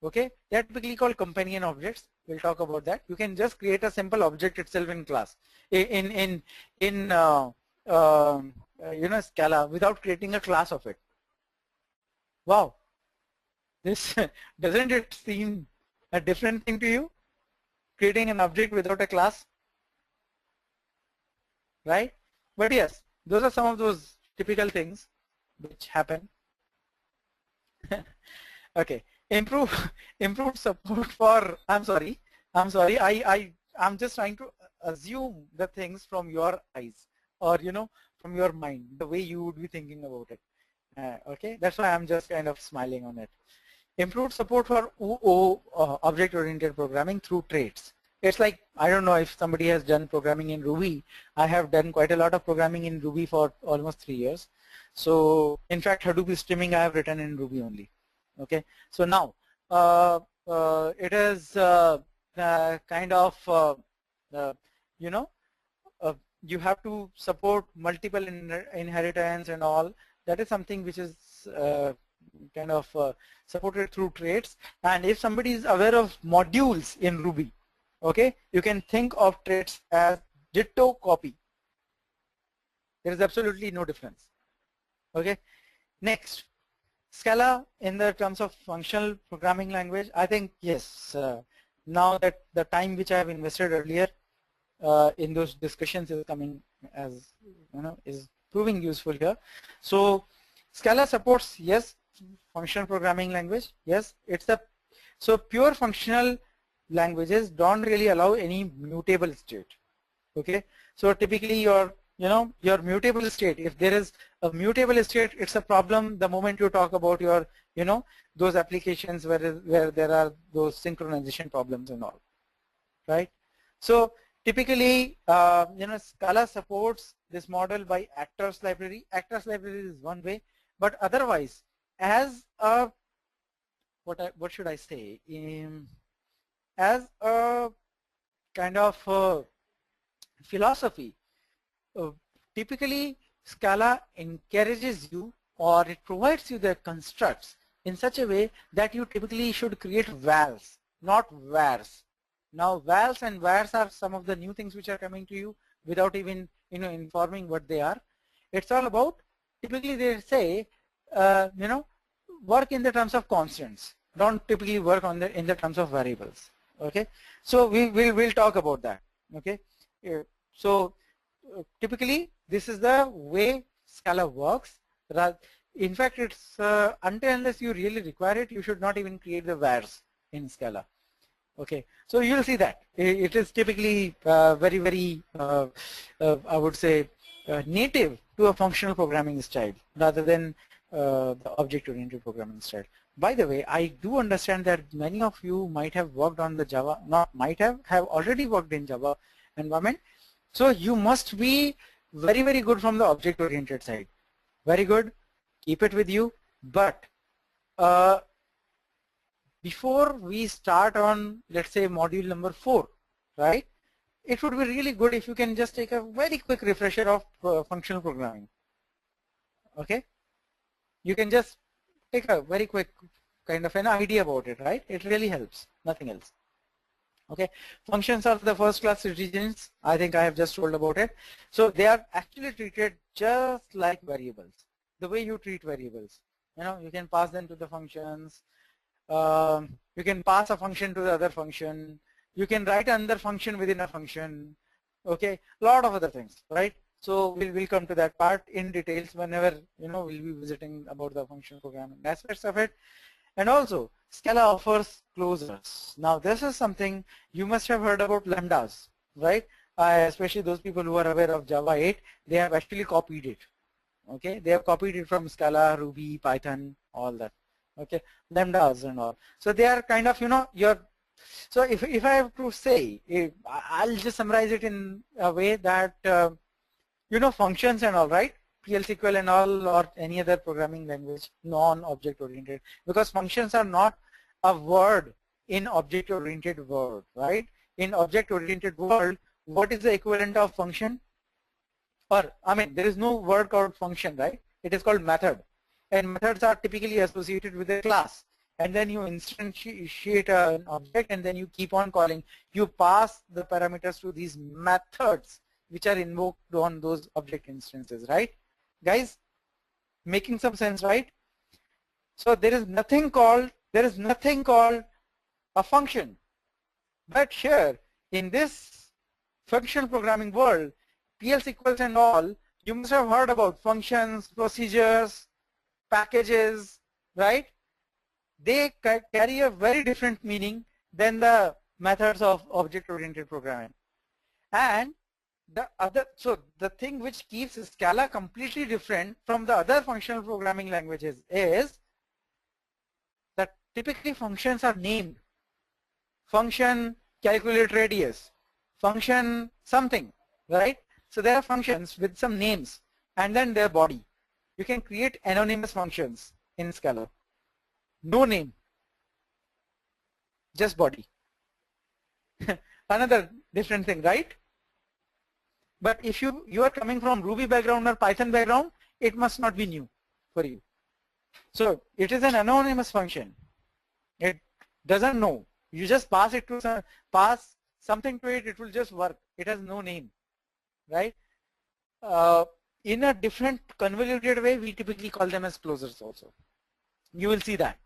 Okay, they are typically called companion objects. We'll talk about that. You can just create a simple object itself in class, in Scala, without creating a class of it. Wow, this doesn't it seem a different thing to you? Creating an object without a class, right? But yes, those are some of those typical things which happen. Okay. Improved support for, I'm sorry, I'm just trying to assume the things from your eyes, or from your mind, the way you would be thinking about it. Okay, that's why I'm just kind of smiling on it. Improved support for OO, object-oriented programming through traits. It's like, I don't know if somebody has done programming in Ruby. I have done quite a lot of programming in Ruby for almost 3 years. So in fact, Hadoop streaming I have written in Ruby only. Okay, so now it is kind of you know you have to support multiple inheritance and all. That is something which is kind of supported through traits. And if somebody is aware of modules in Ruby, okay, you can think of traits as ditto copy. There is absolutely no difference. Okay, next, Scala in the terms of functional programming language. I think yes, now that the time which I have invested earlier in those discussions is coming, as is proving useful here. So Scala supports, yes, functional programming language. Yes, it's a, so pure functional languages don't really allow any mutable state. Okay, so typically your mutable state, if there is a mutable state, it's a problem the moment you talk about your those applications where there are those synchronization problems and all, right? So typically Scala supports this model by Actors library. Actors library is one way, but otherwise as a what should I say, as a kind of philosophy, typically Scala encourages you, or it provides you the constructs in such a way that you typically should create vals, not vars. Now vals and vars are some of the new things which are coming to you without even informing what they are. It's all about, typically they say work in the terms of constants, don't typically work on in the terms of variables. Okay, so we'll talk about that. Okay, so typically this is the way Scala works. In fact, it's until unless you really require it, you should not even create the vars in Scala. Okay, so you'll see that it is typically very I would say native to a functional programming style rather than the object-oriented programming style. By the way, I do understand that many of you might have worked on the Java, not might have already worked in Java environment. So you must be very good from the object-oriented side. Very good, keep it with you. But before we start on, let's say, module number 4, right? It would be really good if you can just take a very quick refresher of functional programming. Okay, you can just take a very quick kind of an idea about it, right? It really helps, nothing else. Okay, functions are the first class citizens. I think I have just told about it. So they are actually treated just like variables, the way you treat variables. You can pass them to the functions. You can pass a function to the other function. You can write another function within a function. Okay, a lot of other things, right? So we'll come to that part in details whenever we'll be visiting about the functional programming aspects of it. And also Scala offers closures. Now this is something you must have heard about lambdas, right? Especially those people who are aware of Java 8, they have actually copied it. Okay, they have copied it from Scala, Ruby, Python, all that. Okay, lambdas and all. So they are kind of so if I have to say, I'll just summarize it in a way that functions and all, right? PL/SQL and all, or any other programming language, non-object oriented, because functions are not a word in object oriented world, right? In object oriented world, what is the equivalent of function? Or I mean, there is no word called function, right? It is called method, and methods are typically associated with a class, and then you instantiate an object, and then you keep on calling. You pass the parameters to these methods which are invoked on those object instances, right? Guys, making some sense, right? So there is nothing called a function. But here in this functional programming world, PL/SQL and all, you must have heard about functions, procedures, packages, right? They carry a very different meaning than the methods of object-oriented programming. And so the thing which keeps Scala completely different from the other functional programming languages is that typically functions are named. Function calculate radius, function something, right? So there are functions with some names and then their body. You can create anonymous functions in Scala. No name, just body. Another different thing, right? But if you are coming from Ruby background or Python background, it must not be new for you. So it is an anonymous function. It doesn't know. You just pass it to pass something to it. It will just work. It has no name, right? In a different convoluted way, we typically call them as closures also. You will see that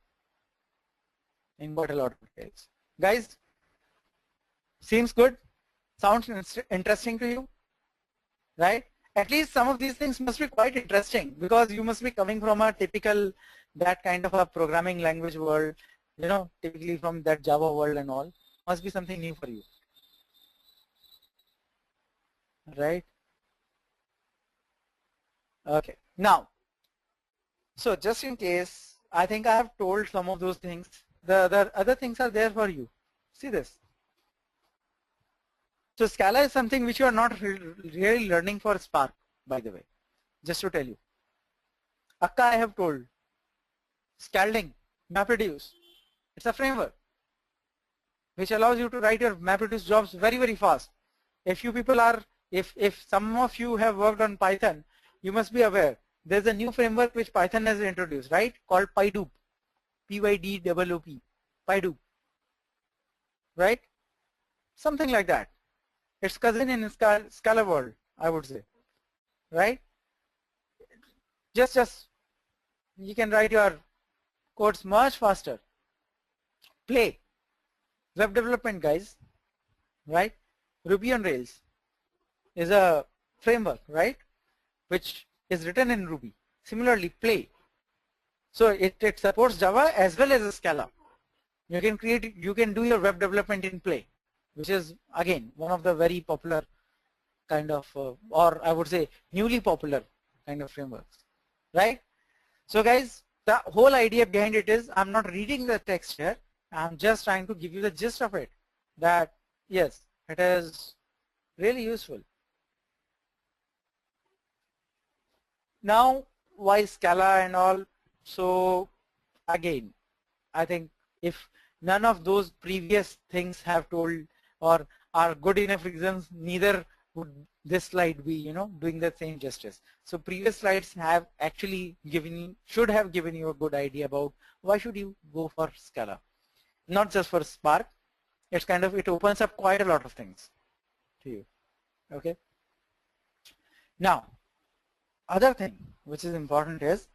in quite a lot of cases. Guys, seems good? Sounds interesting to you? Right? At least some of these things must be quite interesting because you must be coming from a typical that kind of a programming language world, you know, typically from that Java world and all. Must be something new for you. Right? Okay. Now, so just in case, I think I have told some of those things. The other things are there for you. See this. So Scala is something which you are not really learning for Spark, by the way, just to tell you. Akka I have told. Scalding, MapReduce, it's a framework which allows you to write your MapReduce jobs very, very fast. If you people are, if some of you have worked on Python, you must be aware there's a new framework which Python has introduced, right? Called PyDoop, P-Y-D-O-O-P, PyDoop, right? Something like that. It's cousin in Scala world, I would say, right? Just you can write your codes much faster. Play, web development, guys, right? Ruby on Rails is a framework, right, which is written in Ruby. Similarly, Play. So it supports Java as well as Scala. You can do your web development in Play, which is again one of the very popular kind of, or I would say newly popular kind of frameworks, right? So guys, the whole idea behind it is I'm not reading the text here. I'm just trying to give you the gist of it, that yes, it is really useful. Now, why Scala and all? So again, I think if none of those previous things have told or are good enough reasons, neither would this slide be, you know, doing the same justice. So previous slides have actually should have given you a good idea about why should you go for Scala. Not just for Spark, it's kind of, it opens up quite a lot of things to you, okay? Now, other thing which is important is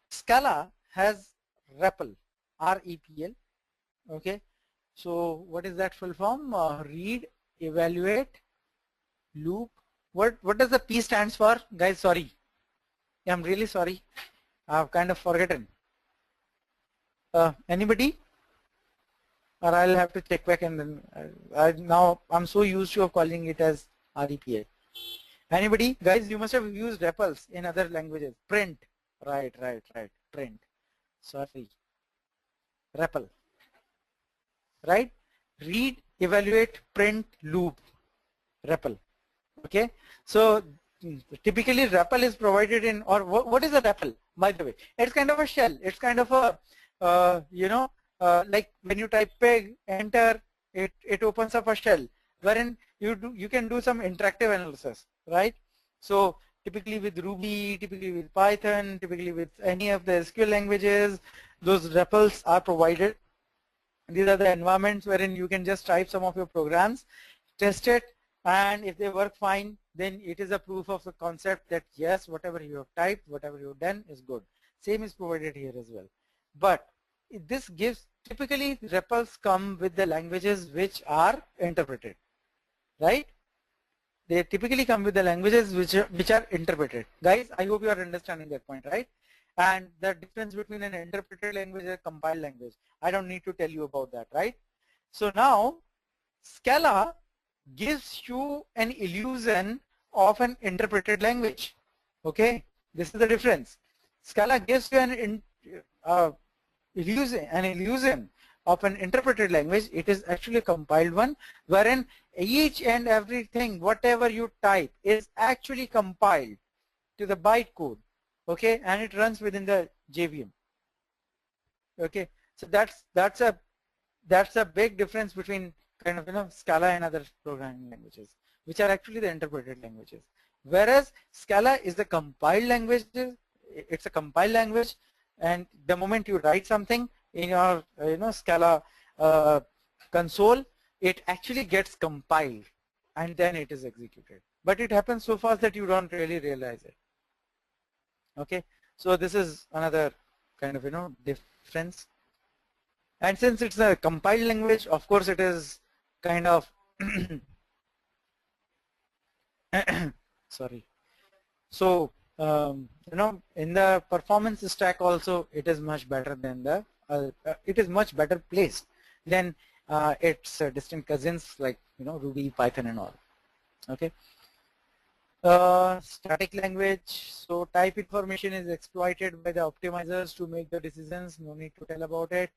Scala has REPL, R-E-P-L, okay? So what is that full form? Read, evaluate, loop. What does the P stands for? Guys, sorry. I'm really sorry. I've kind of forgotten. Anybody? Or I'll have to check back and then now I'm so used to calling it as REPL. Anybody? Guys, you must have used REPLs in other languages. Print. Right. Print. Sorry. REPL. Right? Read, evaluate, print, loop. REPL. Okay. So typically REPL is provided in, or what is a REPL, by the way? It's kind of a shell. It's kind of a, you know, like when you type peg, enter, it opens up a shell wherein you can do some interactive analysis, right? So typically with Ruby, typically with Python, typically with any of the SQL languages, those REPLs are provided. These are the environments wherein you can just type some of your programs, test it, and if they work fine, then it is a proof of the concept that yes, whatever you have typed, whatever you have done is good. Same is provided here as well. But this gives, typically REPLs come with the languages which are interpreted, right? They typically come with the languages which are interpreted. Guys, I hope you are understanding that point, right? And the difference between an interpreted language and a compiled language, I don't need to tell you about that, right? So now Scala gives you an illusion of an interpreted language. Okay, this is the difference. Scala gives you an illusion of an interpreted language. It is actually a compiled one, wherein each and everything, whatever you type, is actually compiled to the bytecode. Okay, and it runs within the JVM. Okay, so that's a big difference between kind of Scala and other programming languages, which are actually the interpreted languages. Whereas Scala is the compiled language. It's a compiled language, and the moment you write something in your Scala console, it actually gets compiled and then it is executed. But it happens so fast that you don't really realize it. Okay, so this is another kind of difference. And since it's a compiled language, of course it is kind of sorry. So in the performance stack also, it is much better than the it is much better placed than its distant cousins like Ruby, Python, and all. Okay. Static language. So type information is exploited by the optimizers to make the decisions. No need to tell about it.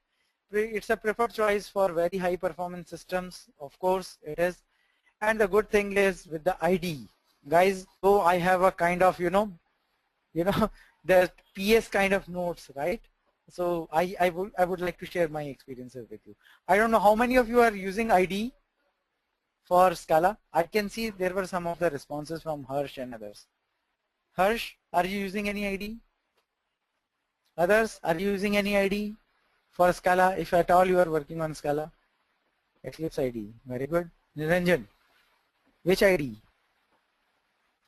It's a preferred choice for very high performance systems. Of course it is. And the good thing is with the IDE, guys, so I have a kind of the PS kind of notes, right? So I would like to share my experiences with you. I don't know how many of you are using IDE for Scala. I can see there were some of the responses from Harsh and others. Harsh, are you using any IDE? Others, are you using any IDE for Scala? If at all you are working on Scala. Eclipse IDE, very good. Niranjan, which IDE?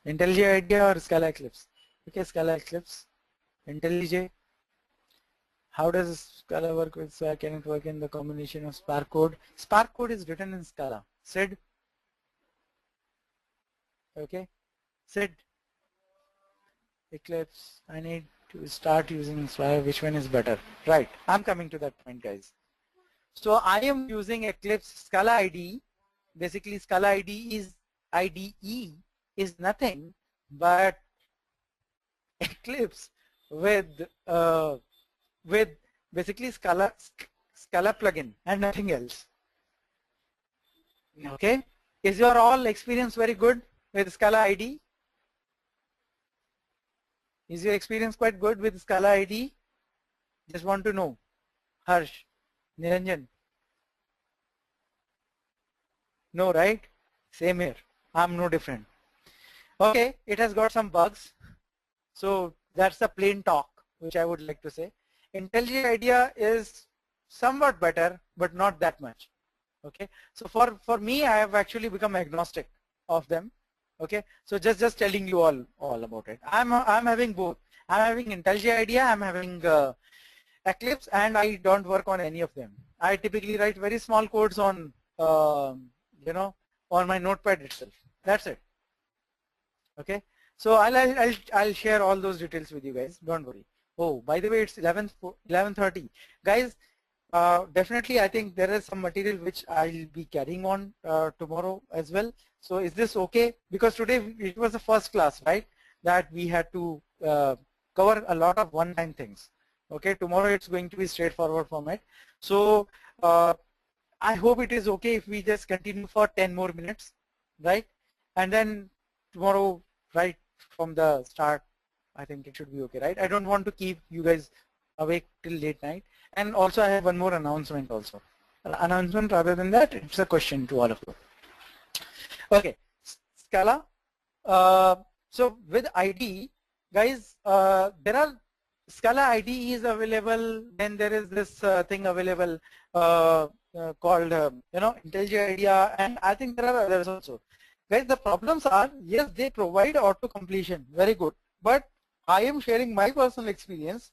IntelliJ IDEA or Scala Eclipse? Okay, Scala Eclipse. IntelliJ. How does Scala work with Swag? Can it work in the combination of Spark code? Spark code is written in Scala. Sid? Okay. Sid? Eclipse. I need to start using Swag. Which one is better? Right. I'm coming to that point, guys. So I am using Eclipse Scala IDE. Basically, Scala IDE is nothing but Eclipse with basically Scala plugin and nothing else. Okay, is your all experience very good with Scala IDE? Is your experience quite good with Scala IDE? Just want to know. Harsh, Niranjan. No, right? Same here. I'm no different. Okay, it has got some bugs. So that's a plain talk, which I would like to say. IntelliJ IDEA is somewhat better, but not that much. Okay, so for me, I have actually become agnostic of them. Okay, so just telling you all about it. I'm having both. I'm having IntelliJ IDEA, I'm having Eclipse, and I don't work on any of them. I typically write very small codes on on my notepad itself. That's it. Okay, so I'll share all those details with you guys. Don't worry. Oh, by the way, it's 11:30, guys. Definitely, I think there is some material which I'll be carrying on tomorrow as well. So is this okay? Because today it was the first class, right? That we had to cover a lot of one-time things. Okay, tomorrow it's going to be straightforward format. So I hope it is okay if we just continue for 10 more minutes, right? And then tomorrow, right from the start, I think it should be okay, right? I don't want to keep you guys awake till late night. And also I have one more announcement also. Announcement rather than that, it's a question to all of you. Okay, Scala. So with IDE, guys, there are Scala IDE is available. Then there is this thing available called IntelliJ IDEA, and I think there are others also. Guys, the problems are, yes, they provide auto completion, very good, but I am sharing my personal experience.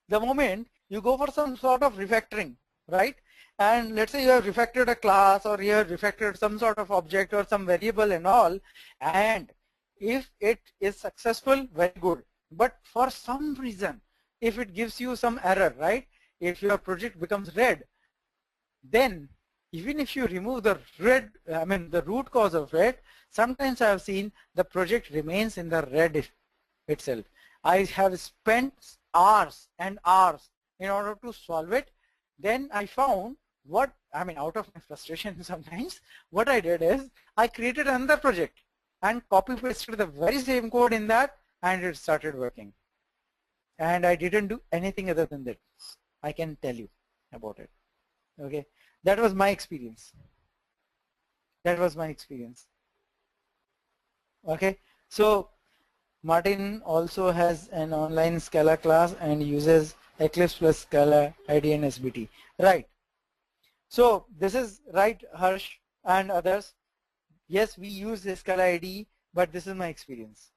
The moment you go for some sort of refactoring, right? And let's say you have refactored a class, or you have refactored some sort of object or some variable and all, and if it is successful, very good. But for some reason, if it gives you some error, right? If your project becomes red, then even if you remove the red, the root cause of red, sometimes I have seen the project remains in the red itself. I have spent hours and hours in order to solve it. Then I found out of my frustration sometimes, what I did is I created another project and copy pasted the very same code in that, and it started working. And I didn't do anything other than that. I can tell you about it. Okay, that was my experience. That was my experience. Okay, so Martin also has an online Scala class and uses Eclipse plus Scala IDE and SBT. Right. So this is right, Harsh and others. Yes, we use the Scala IDE, but this is my experience.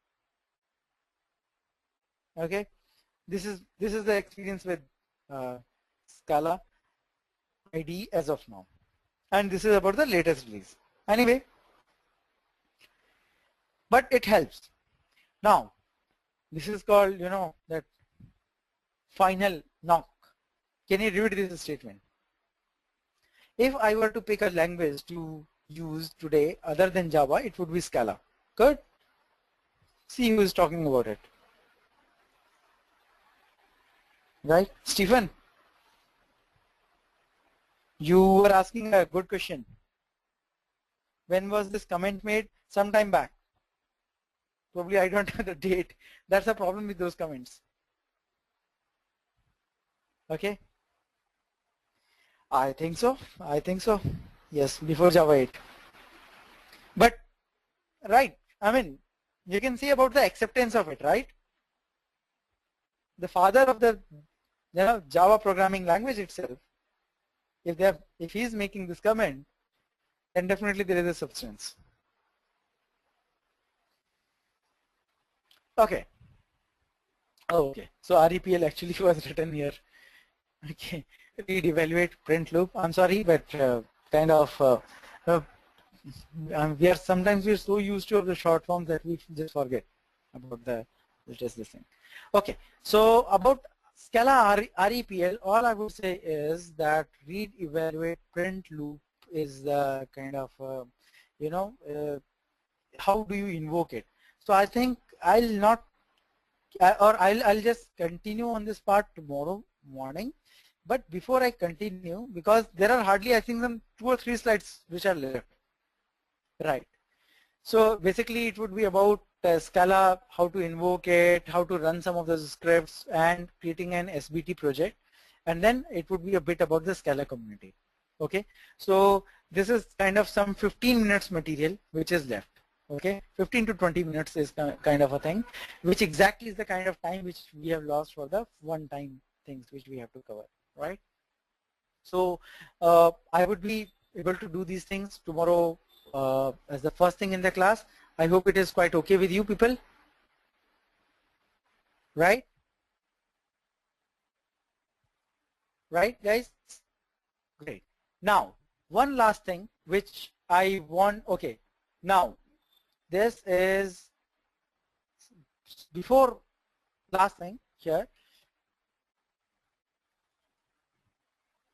Okay, this is the experience with Scala IDE as of now, and this is about the latest release. Anyway, but it helps. Now, this is called, that final knock. Can you read this statement? If I were to pick a language to use today other than Java, it would be Scala. Good? See who is talking about it. Right? Stephen, you were asking a good question. When was this comment made? Some time back. Probably I don't have the date. That's the problem with those comments. Okay? I think so. I think so. Yes, before Java 8. But, right, you can see about the acceptance of it, right? The father of the Java programming language itself, if he's making this comment, then definitely there is a substance. Okay. Oh, okay. So REPL actually was written here. Okay. Read, evaluate, print loop. I'm sorry, but sometimes we're so used to the short form that we just forget about the latest thing. Okay. So about Scala REPL, all I would say is that read, evaluate, print loop is the kind of how do you invoke it. So I think I'll just continue on this part tomorrow morning. But before I continue, because there are hardly, I think, some 2 or 3 slides which are left. Right. So basically it would be about Scala, how to invoke it, how to run some of those scripts, and creating an SBT project. And then it would be a bit about the Scala community. Okay. So this is kind of some 15 minutes material which is left. Okay, 15 to 20 minutes is kind of a thing, which exactly is the kind of time which we have lost for the one-time things which we have to cover, right? So I would be able to do these things tomorrow as the first thing in the class. I hope it is quite okay with you people, right? Right, guys? Great. Now, one last thing which I want, okay, now this is before last thing here.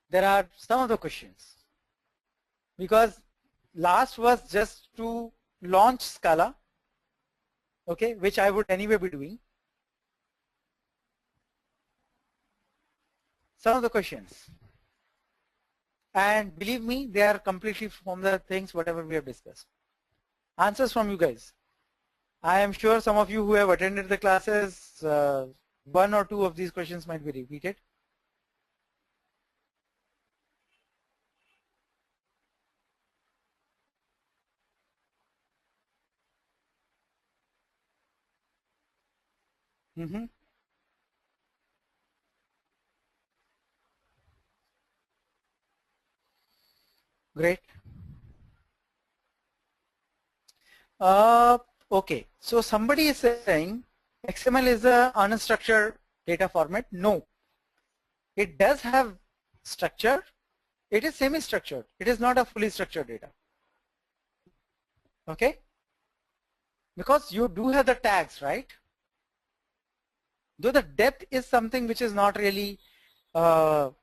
There are some of the questions, because last was just to launch Scala, okay, which I would anyway be doing. Some of the questions, and believe me, they are completely from the things whatever we have discussed. Answers from you guys. I am sure some of you who have attended the classes, 1 or 2 of these questions might be repeated. Mm-hmm. Great. Okay, so somebody is saying XML is a unstructured data format. No, it does have structure. It is semi-structured. It is not a fully structured data. Okay, because you do have the tags, right? Though the depth is something which is not really can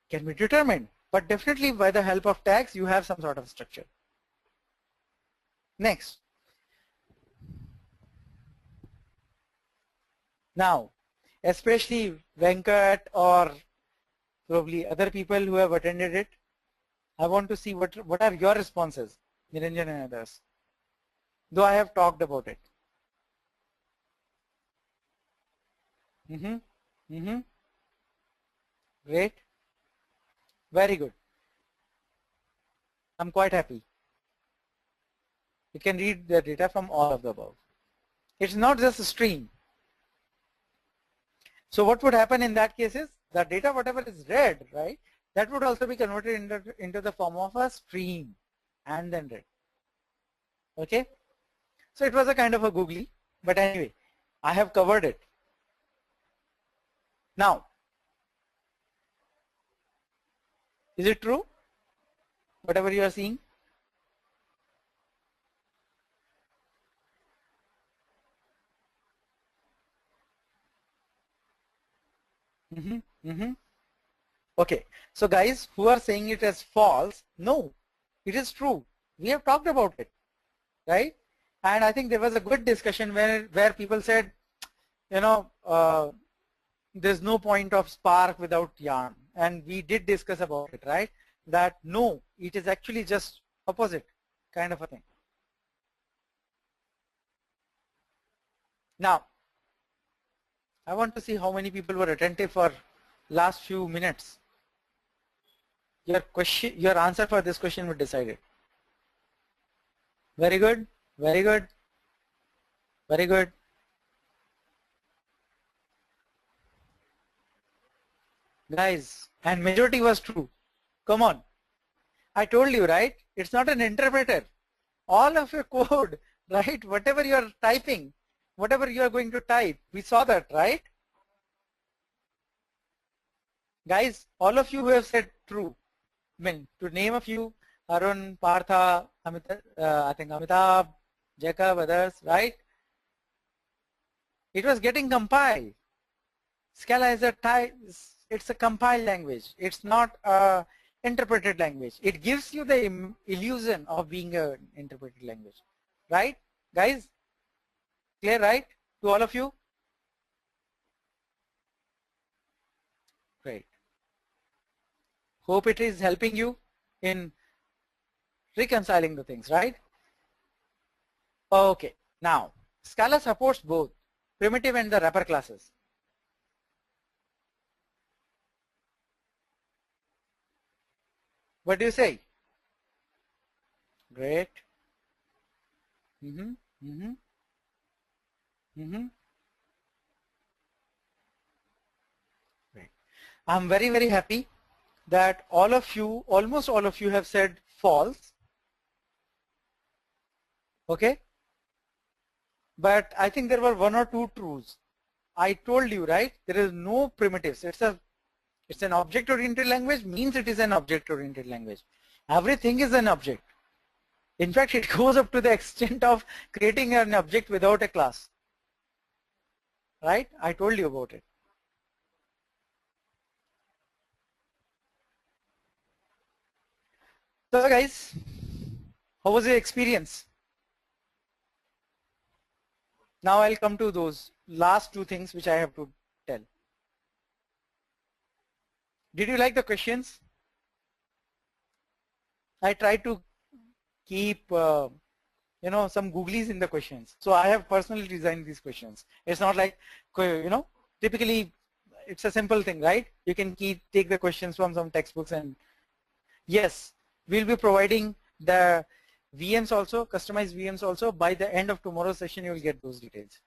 be determined, But definitely by the help of tags, you have some sort of structure. Next. Now, especially Venkat or probably other people who have attended it, I want to see what are your responses, Niranjan and others, though I have talked about it. Great. Very good. I'm quite happy. You can read the data from all of the above. It's not just a stream. So what would happen in that case is the data, whatever is read, right, that would also be converted into the form of a stream and then read. Okay. So it was a kind of a googly, but anyway, I have covered it. Now, is it true? Whatever you are seeing? Okay, so guys who are saying it as false, no, it is true. We have talked about it, right? And I think there was a good discussion where people said, you know, there's no point of Spark without yarn, and we did discuss about it, right? That no, it is actually just opposite kind of a thing. Now, I want to see how many people were attentive for last few minutes. Your answer for this question would decide it. Very good, very good, very good. Guys, and majority was true. Come on. I told you, right? It's not an interpreter. All of your code, right? Whatever you are typing, whatever you are going to type, we saw that, right? Guys, all of you who have said true, I mean, to name a few, Arun, Partha, I think Amitabh, Jacob, others, right? It was getting compiled. Scala is it's a compiled language. It's not a interpreted language. It gives you the illusion of being an interpreted language, right? Guys, clear, right? To all of you? Great. Hope it is helping you in reconciling the things, right? Okay, now Scala supports both primitive and the wrapper classes. What do you say? Great. Great. I'm very, very happy that all of you, almost all of you have said false. Okay. But I think there were one or two truths. I told you, right? There is no primitives. It's an object-oriented language, means it is an object-oriented language. Everything is an object. In fact, it goes up to the extent of creating an object without a class. Right? I told you about it. So guys, how was your experience? Now I'll come to those last two things which I have to tell. Did you like the questions? I tried to keep you know, some googlies in the questions. So I have personally designed these questions. It's not like, you know, typically it's a simple thing, right? You can take the questions from some textbooks, and yes, we'll be providing the VMs also, customized VMs also. By the end of tomorrow's session, you will get those details.